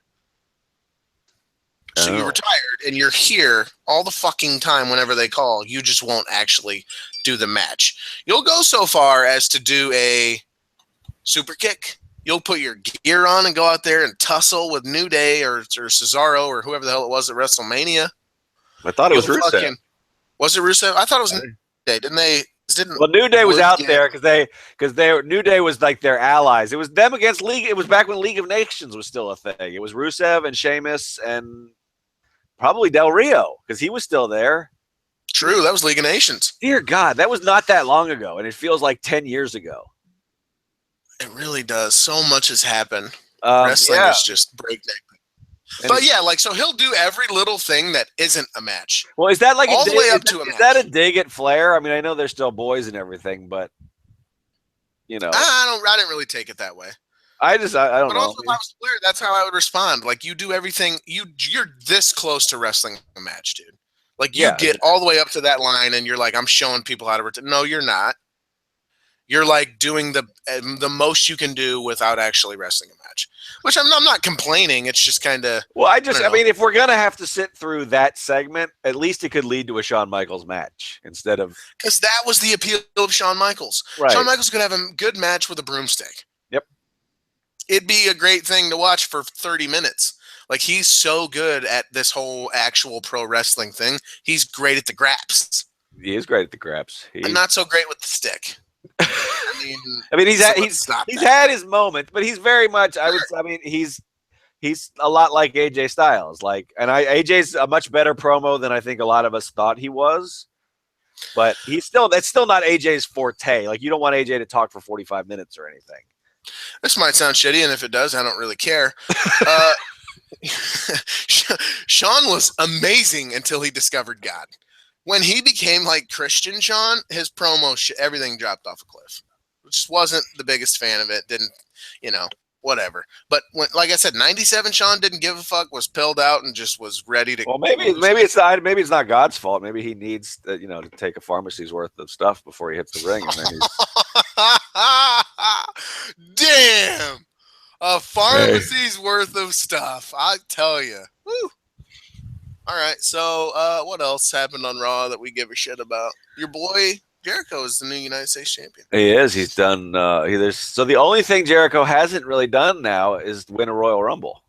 So you retired and you're here all the fucking time whenever they call. You just won't actually do the match. You'll go so far as to do a super kick. You'll put your gear on and go out there and tussle with New Day or Cesaro or whoever the hell it was at WrestleMania. I thought it was Rusev. Was it Rusev? I thought it was New Day. Didn't they? didn't. Well, New Day was out yeah. there because New Day was like their allies. It was them against League. It was back when League of Nations was still a thing. It was Rusev and Sheamus and probably Del Rio because he was still there. True, that was League of Nations. Dear God, that was not that long ago, and it feels like 10 years ago. It really does. So much has happened. Wrestling is just breakneck. But yeah, like, so he'll do every little thing that isn't a match. Well, is that like all the way up to a match? Is that a dig at Flair? I mean, I know they're still boys and everything, but you know, I didn't really take it that way. I don't know. But also, if I was Flair, that's how I would respond. Like, you do everything. You're this close to wrestling a match, dude. Like, you get all the way up to that line, and you're like, I'm showing people how to return. No, you're not. You're like doing the most you can do without actually wrestling a match. Which I'm not complaining. It's just kind of. Well, I mean, if we're gonna have to sit through that segment, at least it could lead to a Shawn Michaels match instead of. Because that was the appeal of Shawn Michaels. Right. Shawn Michaels could have a good match with a broomstick. Yep. It'd be a great thing to watch for 30 minutes. Like, he's so good at this whole actual pro wrestling thing. He's great at the graps. He is great at the graps. And not so great with the stick. I mean, he's had his moments, but he's very much. He's a lot like AJ Styles. Like, and AJ's a much better promo than I think a lot of us thought he was. But that's still not AJ's forte. Like, you don't want AJ to talk for 45 minutes or anything. This might sound shitty, and if it does, I don't really care. Sean was amazing until he discovered God. When he became like Christian Sean, his promo, everything dropped off a cliff. Just wasn't the biggest fan of it. Didn't, whatever. But when, like I said, 97 Sean didn't give a fuck, was pilled out, and just was ready to. Well, maybe it's not God's fault. Maybe he needs to take a pharmacy's worth of stuff before he hits the ring. And then Damn, a pharmacy's worth of stuff. I tell you. Woo. All right, so what else happened on Raw that we give a shit about? Your boy Jericho is the new United States champion. He is. He's done. So the only thing Jericho hasn't really done now is win a Royal Rumble.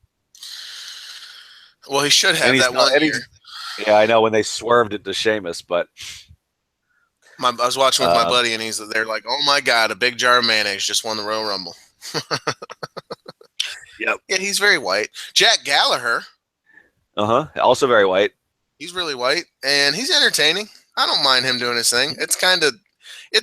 Well, he should have that one year. Yeah, I know when they swerved it to Sheamus, but I was watching with my buddy, and they're like, "Oh my God, a big jar of mayonnaise just won the Royal Rumble." Yep. Yeah, he's very white. Jack Gallagher. Also very white. He's really white, and he's entertaining. I don't mind him doing his thing. It's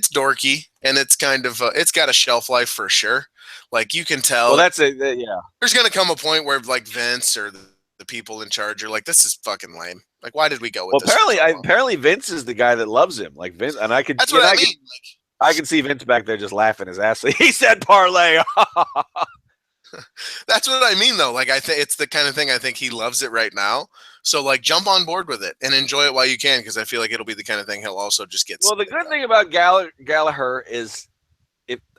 dorky, and it's kind of, it's got a shelf life for sure. Like, you can tell. Well, that's it. Yeah. There's gonna come a point where like Vince or the people in charge are like, this is fucking lame. Like, why did we go with this? Apparently Vince is the guy that loves him. Like Vince, and I could. That's what I mean. I can see Vince back there just laughing his ass. He said parlay. That's what I mean, though. Like, I think it's the kind of thing I think he loves it right now. So, like, jump on board with it and enjoy it while you can, because I feel like it'll be the kind of thing he'll also just get. Well, the good thing about Gallagher is,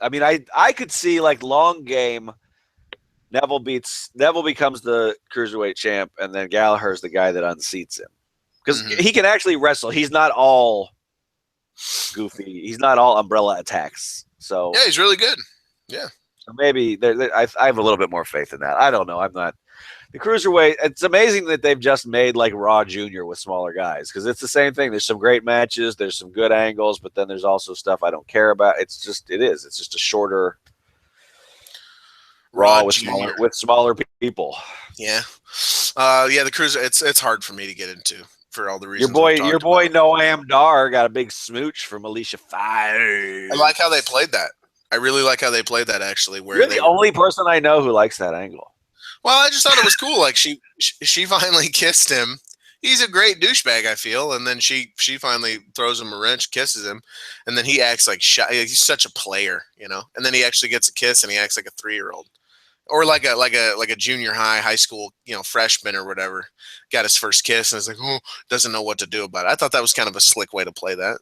I could see, like, long game, Neville becomes the cruiserweight champ, and then Gallagher's the guy that unseats him, because he can actually wrestle. He's not all goofy. He's not all umbrella attacks. So yeah, he's really good. Yeah. So maybe I have a little bit more faith in that. I don't know. I'm not the cruiserweight. It's amazing that they've just made like Raw Junior with smaller guys, because it's the same thing. There's some great matches. There's some good angles, but then there's also stuff I don't care about. It's just a shorter Raw with smaller people. Yeah. The cruiser. It's hard for me to get into for all the reasons. Your boy Noam Dar got a big smooch from Alicia Fire. I like how they played that. I really like how they played that, actually. Where you're the only person I know who likes that angle. Well, I just thought it was cool. Like, she finally kissed him. He's a great douchebag, I feel. And then she finally throws him a wrench, kisses him, and then he acts like shy. He's such a player, And then he actually gets a kiss, and he acts like a 3-year-old, or like a junior high school, freshman or whatever. Got his first kiss, and is like, oh, doesn't know what to do about it. I thought that was kind of a slick way to play that.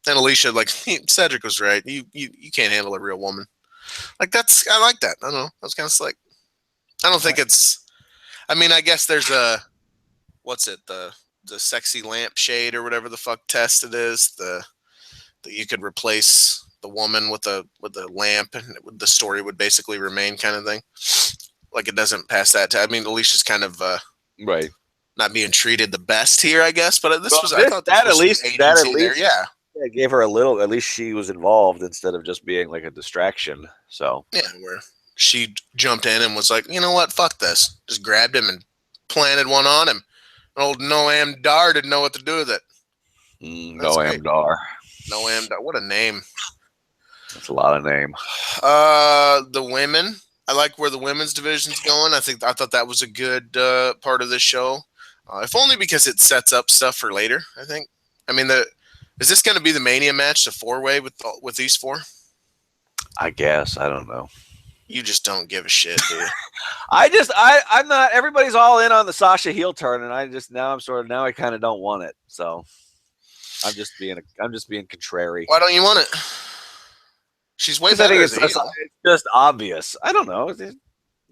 And Alicia, like, Cedric was right. You can't handle a real woman. Like, I like that. I don't know. That was kind of slick. I don't think it's. I mean, I guess there's what's it? The sexy lamp shade or whatever the fuck test it is. That you could replace the woman with a lamp, and the story would basically remain, kind of thing. Like, it doesn't pass that. I mean, Alicia's kind of right. Not being treated the best here, I guess. But I thought that at least there. Yeah. Yeah, it gave her a little. At least she was involved instead of just being like a distraction. So Yeah, where she jumped in and was like, you know what, fuck this. Just grabbed him and planted one on him. Old Noam Dar didn't know what to do with it. That's no great. Amdar. Noam Dar, what a name. That's a lot of name. The women. I like where the women's division's going. I thought that was a good part of this show, if only because it sets up stuff for later. I think. I mean, is this going to be the Mania match, the 4-way with these four? I guess I don't know. You just don't give a shit, do you? I'm not. Everybody's all in on the Sasha heel turn, and now I kind of don't want it. So I'm just being contrary. Why don't you want it? She's way better as a heel. It's just obvious. I don't know.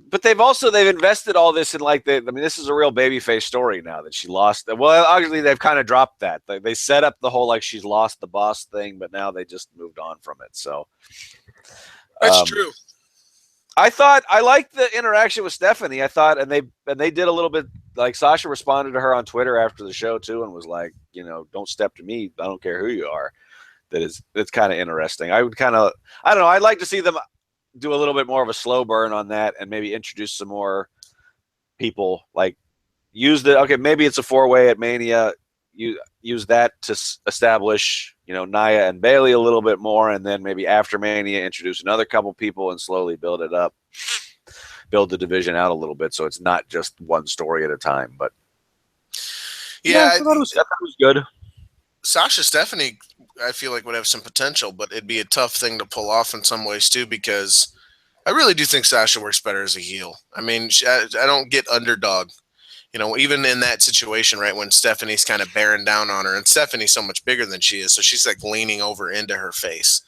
But they've invested all this in this is a real babyface story now that she lost. Well, obviously they've kind of dropped that. They set up the whole like she's lost the boss thing, but now they just moved on from it. So that's true. I liked the interaction with Stephanie. I thought, and they did a little bit like Sasha responded to her on Twitter after the show too, and was like, don't step to me. I don't care who you are. That's kind of interesting. I don't know. I'd like to see them do a little bit more of a slow burn on that and maybe introduce some more people, like maybe it's a 4-way at Mania. You use that to establish, Nia and Bayley a little bit more, and then maybe after Mania introduce another couple people and slowly build it up, build the division out a little bit so it's not just one story at a time. But yeah, I thought it was good. Sasha Stephanie, I feel like would have some potential, but it'd be a tough thing to pull off in some ways too, because I really do think Sasha works better as a heel. I mean, I don't get underdog. Even in that situation, right, when Stephanie's kind of bearing down on her, and Stephanie's so much bigger than she is, so she's like leaning over into her face.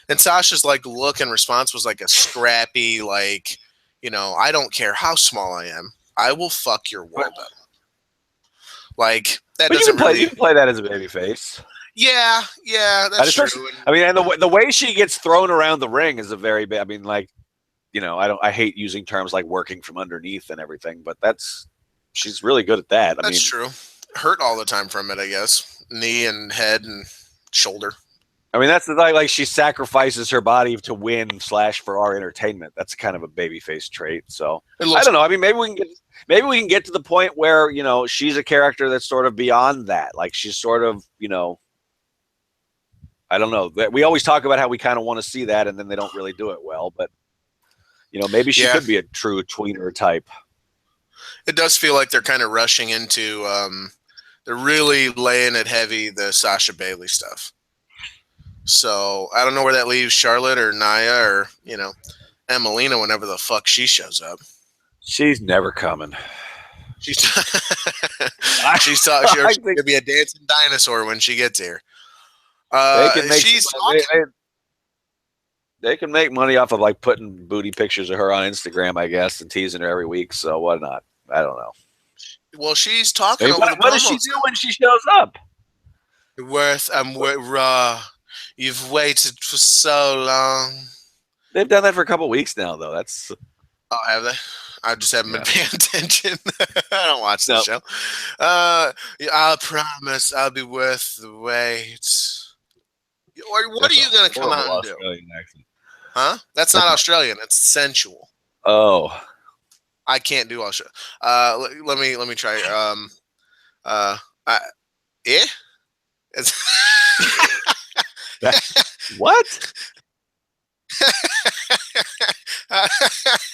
And Sasha's like look and response was like a scrappy, like, I don't care how small I am, I will fuck your world up. Like that but doesn't you can play that as a babyface. Yeah, that's true. I mean, and the way she gets thrown around the ring is a very bad. I mean, like, I hate using terms like working from underneath and everything, but she's really good at that. That's true. Hurt all the time from it, I guess. Knee and head and shoulder. I mean, that's the thing. Like, she sacrifices her body to win / for our entertainment. That's kind of a babyface trait. So I don't know. I mean, maybe we can get to the point where she's a character that's sort of beyond that. Like, she's sort of I don't know. We always talk about how we kind of want to see that, and then they don't really do it well. But maybe she could be a true tweener type. It does feel like they're kind of rushing into. They're really laying it heavy, the Sasha Bayley stuff. So I don't know where that leaves Charlotte or Nia or Emelina whenever the fuck she shows up. She's never coming. She'll be a dancing dinosaur when she gets here. They can make money off of like putting booty pictures of her on Instagram, I guess, and teasing her every week. So why not? I don't know. Well, she's talking. What does she do when she shows up? I'm raw. You've waited for so long. They've done that for a couple weeks now, though. Oh, have they? I just haven't been paying attention. I don't watch the show. I promise I'll be worth the wait. What are you going to come out and do? Accent. Huh? That's not Australian. That's sensual. Oh. I can't do Australian. Let me try. What?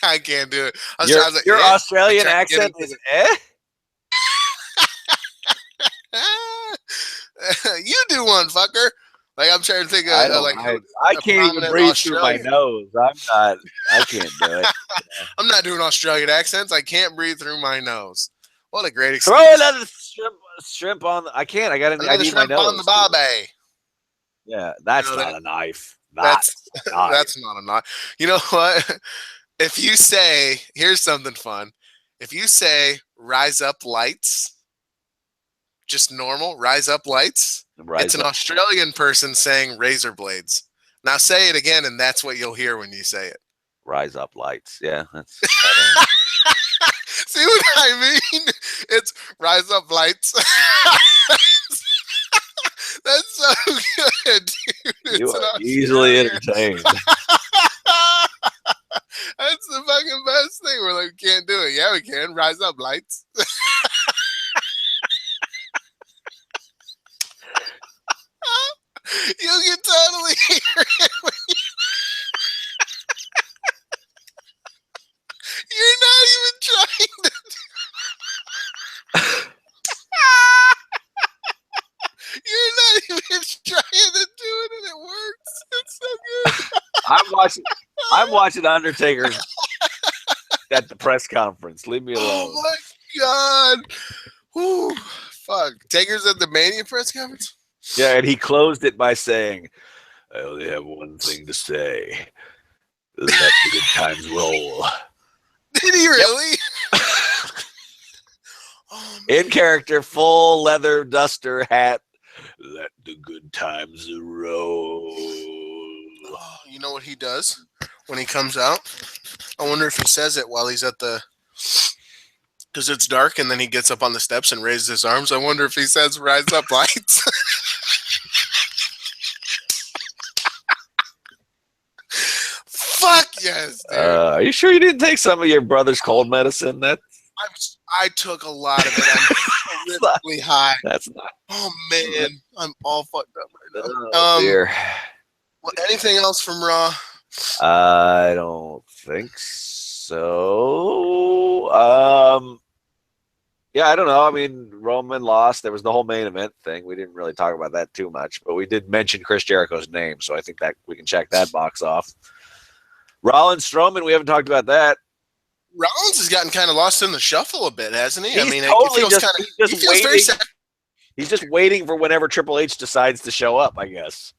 I can't do it. Your Australian accent is You do one, fucker. Like I'm trying to think of I can't even breathe through my nose. I can't do it. I'm not doing Australian accents. I can't breathe through my nose. What a great excuse. Throw another shrimp on I can't. I need my nose. On the barbie. Yeah, that's not a knife. That's not a knife. You know what? If you say, here's something fun. If you say rise up lights, just normal, rise up lights, it's an Australian person saying razor blades. Now say it again, and that's what you'll hear when you say it. Rise up lights. Yeah. That's See what I mean? It's rise up lights. That's so good, dude. You are easily entertained. That's the fucking best thing. We're like, we can't do it. Yeah, we can. Rise up, lights. You can totally hear it. You're not even trying to. You're not even trying to do it, and it works. It's so good. I'm watching Undertaker at the press conference. Leave me alone. Oh my god. Whew. Fuck. Taker's at the Mania press conference? Yeah, and he closed it by saying, I only have one thing to say. Let the good times roll. Did he really? Yep. Oh, in character, full leather duster hat. Let the good times roll. Oh, you know what he does when he comes out? I wonder if he says it while he's at the... Because it's dark, and then he gets up on the steps and raises his arms. I wonder if he says, rise up, lights. Fuck yes, dude. Are you sure you didn't take some of your brother's cold medicine? I took a lot of it. I'm horrifically high. That's not. Oh man, I'm all fucked up right now. Oh, dear. Well, anything else from Raw? I don't think so. Yeah, I don't know. I mean, Roman lost. There was the whole main event thing. We didn't really talk about that too much, but we did mention Chris Jericho's name, so I think that we can check that box off. Rollins Strowman, we haven't talked about that. Rollins has gotten kind of lost in the shuffle a bit, hasn't he? He's I mean, totally it feels waiting. very sad. He's just waiting for whenever Triple H decides to show up, I guess.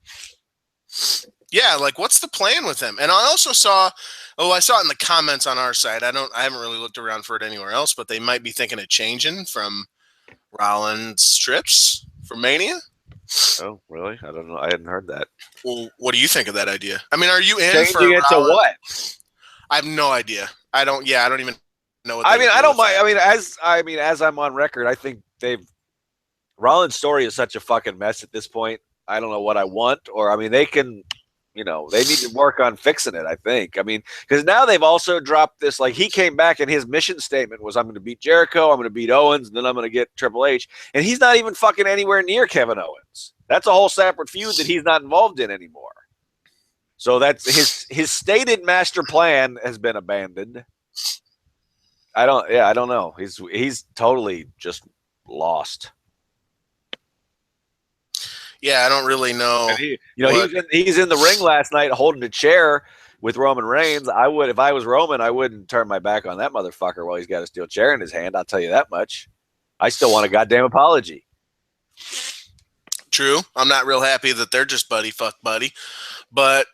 Yeah, like what's the plan with him? And I also saw, I saw it in the comments on our side. I haven't really looked around for it anywhere else, but they might be thinking of changing from Rollins trips for Mania. Oh, really? I don't know. I hadn't heard that. Well, what do you think of that idea? I mean, are you in changing for it to what? I have no idea. I don't even know what I mean, I don't mind. I mean, as I'm on record, I think Rollins' story is such a fucking mess at this point. I don't know what I want, or I mean, they can, they need to work on fixing it, I think. I mean, because now they've also dropped this, like he came back and his mission statement was, I'm going to beat Jericho, I'm going to beat Owens, and then I'm going to get Triple H. And he's not even fucking anywhere near Kevin Owens. That's a whole separate feud that he's not involved in anymore. So that's his stated master plan has been abandoned. I don't know. He's totally just lost. Yeah, I don't really know. He's in the ring last night holding a chair with Roman Reigns. If I was Roman, I wouldn't turn my back on that motherfucker while he's got a steel chair in his hand. I'll tell you that much. I still want a goddamn apology. True. I'm not real happy that they're just buddy fuck buddy, but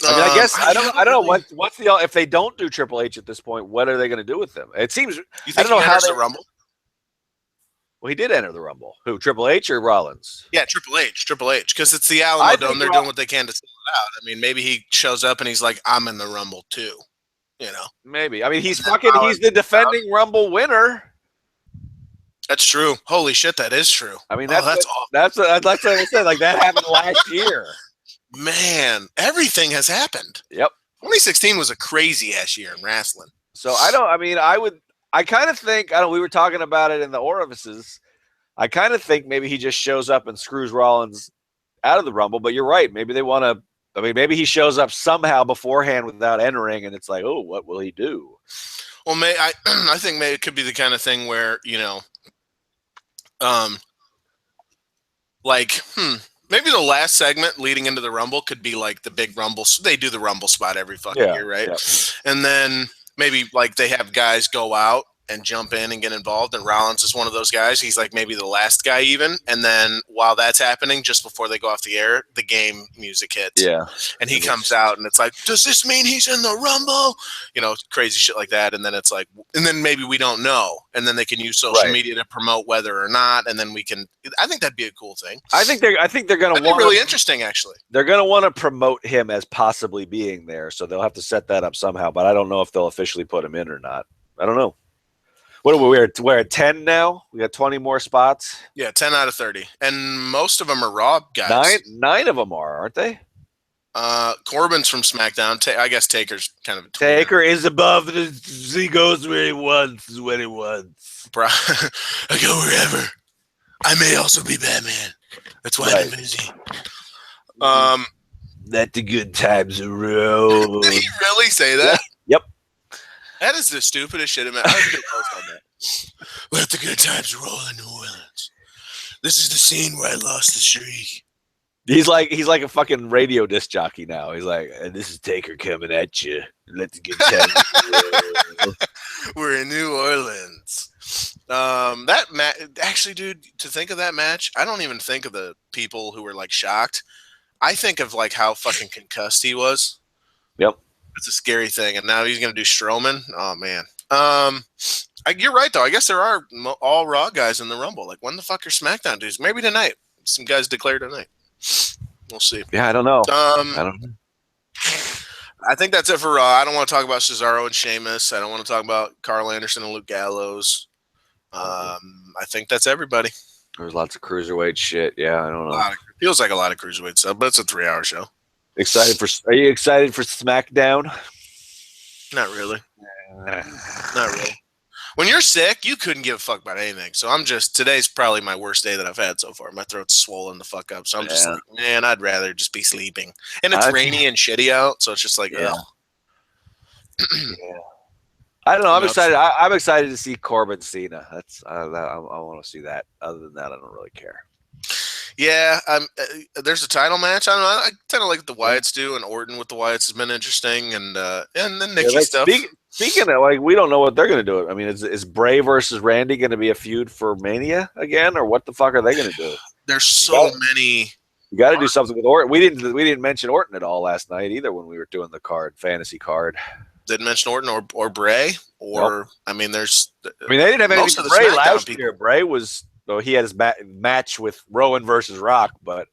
I mean, I guess I don't know what's the if they don't do Triple H at this point, what are they going to do with them? It seems you think I don't know how they Rumble. Well, he did enter the Rumble. Who, Triple H or Rollins? Yeah, Triple H, because it's the Alamo Dome. They're doing what they can to sell it out. I mean, maybe he shows up and he's like, I'm in the Rumble too. Maybe. I mean, he's the defending Rumble winner. That's true. Holy shit, that is true. I mean, that's what I'd like to say. Like that happened last year. Man, everything has happened. Yep. 2016 was a crazy ass year in wrestling. So I kind of think, we were talking about it in the orifices. I kind of think maybe he just shows up and screws Rollins out of the Rumble, but you're right. Maybe they want to, maybe he shows up somehow beforehand without entering, and it's like, oh, what will he do? Well, I think maybe it could be the kind of thing where, maybe the last segment leading into the Rumble could be like the big Rumble. They do the Rumble spot every fucking year, right? Yeah. And then maybe like they have guys go out and jump in and get involved, and Rollins is one of those guys. He's like maybe the last guy even. And then while that's happening, just before they go off the air, the game music hits. Yeah. And he comes out and it's like, does this mean he's in the Rumble? Crazy shit like that. And then it's like, and then maybe we don't know. And then they can use social media to promote whether or not. And then I think that'd be a cool thing. I think they're going to want really interesting, actually. They're going to want to promote him as possibly being there. So they'll have to set that up somehow, but I don't know if they'll officially put him in or not. I don't know. What are we? We're at 10 now. We got 20 more spots. Yeah, 10 out of 30, and most of them are Raw guys. Nine of them aren't they? Corbin's from SmackDown. I guess Taker's kind of a tweener. Taker is above the. He goes where he wants. When he wants. Bro, I go wherever. I may also be Batman. That's why I'm busy. Let the good times roll. Did he really say that? Yep. That is the stupidest shit. I was going to post on that. Let the good times roll in New Orleans. This is the scene where I lost the streak. He's like a fucking radio disc jockey now. He's like, and this is Taker coming at you. Let the good times roll. We're in New Orleans. That actually, dude, to think of that match, I don't even think of the people who were like shocked. I think of like how fucking concussed he was. Yep. It's a scary thing. And now he's going to do Strowman. Oh, man. You're right, though. I guess there are all Raw guys in the Rumble. Like, when the fuck are SmackDown dudes? Maybe tonight. Some guys declare tonight. We'll see. Yeah, I don't know. I don't know. I think that's it for Raw. I don't want to talk about Cesaro and Sheamus. I don't want to talk about Carl Anderson and Luke Gallows. I think that's everybody. There's lots of cruiserweight shit. Yeah, I don't know. Feels like a lot of cruiserweight stuff, but it's a 3-hour show. Are you excited for SmackDown? Not really. Not really. When you're sick, you couldn't give a fuck about anything. So today's probably my worst day that I've had so far. My throat's swollen the fuck up. So I'm just like, man, I'd rather just be sleeping. And it's rainy and shitty out, so it's just like, yeah. I don't know. I'm excited. I'm excited to see Corbin Cena. That's I want to see that. Other than that, I don't really care. Yeah, there's a title match. I don't know. I kind of like the Wyatts do, and Orton with the Wyatts has been interesting, and then Nikki stuff. Speaking of, like, we don't know what they're going to do. I mean, is Bray versus Randy going to be a feud for Mania again, or what the fuck are they going to do? There's so many. You got to do something with Orton. We didn't mention Orton at all last night either when we were doing the fantasy card. Didn't mention Orton or Bray or nope. I mean, they didn't have anything to Bray last year. Bray was. Well, he had his match with Rowan versus Rock, but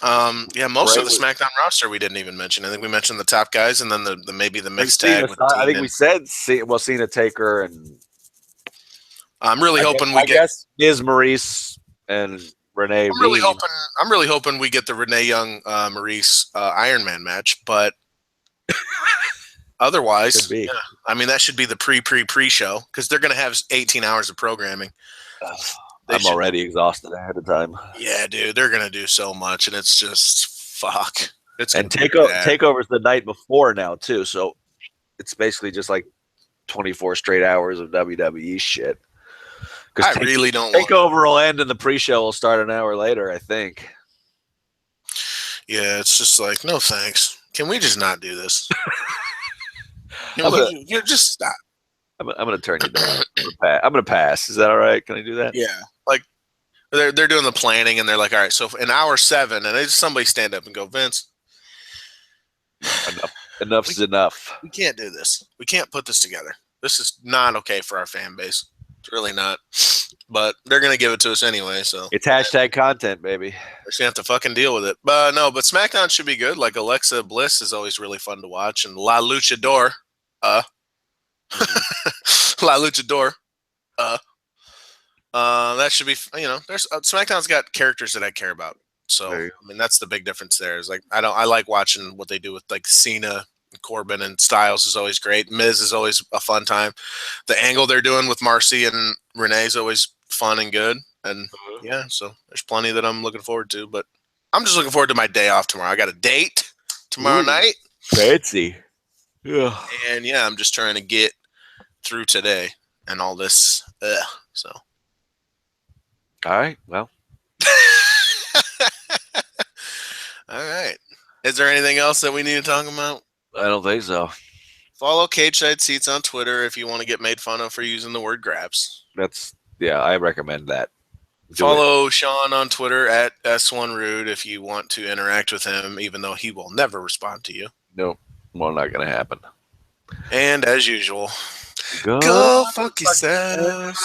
most of the SmackDown roster we didn't even mention. I think we mentioned the top guys, and then maybe the mixed tag. I think we said Cena, Taker, and I'm really hoping I guess Miz, Maurice, and Renee. I'm really hoping we get the Renee Young Maurice Iron Man match, but. Otherwise, yeah, I mean, that should be the pre-show because they're going to have 18 hours of programming. I'm already exhausted ahead of time. Yeah, dude, they're going to do so much, and it's just fuck. Takeover's the night before now too, so it's basically just like 24 straight hours of WWE shit. I really don't. Takeover will end, and the pre-show will start an hour later, I think. Yeah, it's just like, no thanks. Can we just not do this? You just stop. I'm gonna turn you down. I'm gonna pass. Is that all right? Can I do that? Yeah. Like they're doing the planning, and they're like, all right, so in hour 7, and somebody stand up and go, Vince, enough is enough. We can't do this. We can't put this together. This is not okay for our fan base. It's really not. But they're gonna give it to us anyway. So it's hashtag content, baby. We're just gonna have to fucking deal with it. But no, but SmackDown should be good. Like Alexa Bliss is always really fun to watch, and La Luchador. La Luchador. That should be, there's SmackDown's got characters that I care about. So, I mean, that's the big difference there. Is like, I like watching what they do with like Cena, Corbin, and Styles is always great. Miz is always a fun time. The angle they're doing with Marcy and Renee is always fun and good. And yeah, so there's plenty that I'm looking forward to, but I'm just looking forward to my day off tomorrow. I got a date tomorrow night. Fancy. Yeah. And yeah, I'm just trying to get through today and all this. So. All right. Well. All right. Is there anything else that we need to talk about? I don't think so. Follow Cage Side Seats on Twitter if you want to get made fun of for using the word graps. I recommend that. Follow Sean on Twitter at S1Rude if you want to interact with him, even though he will never respond to you. Nope. Well, not going to happen. And as usual, go fuck yourself.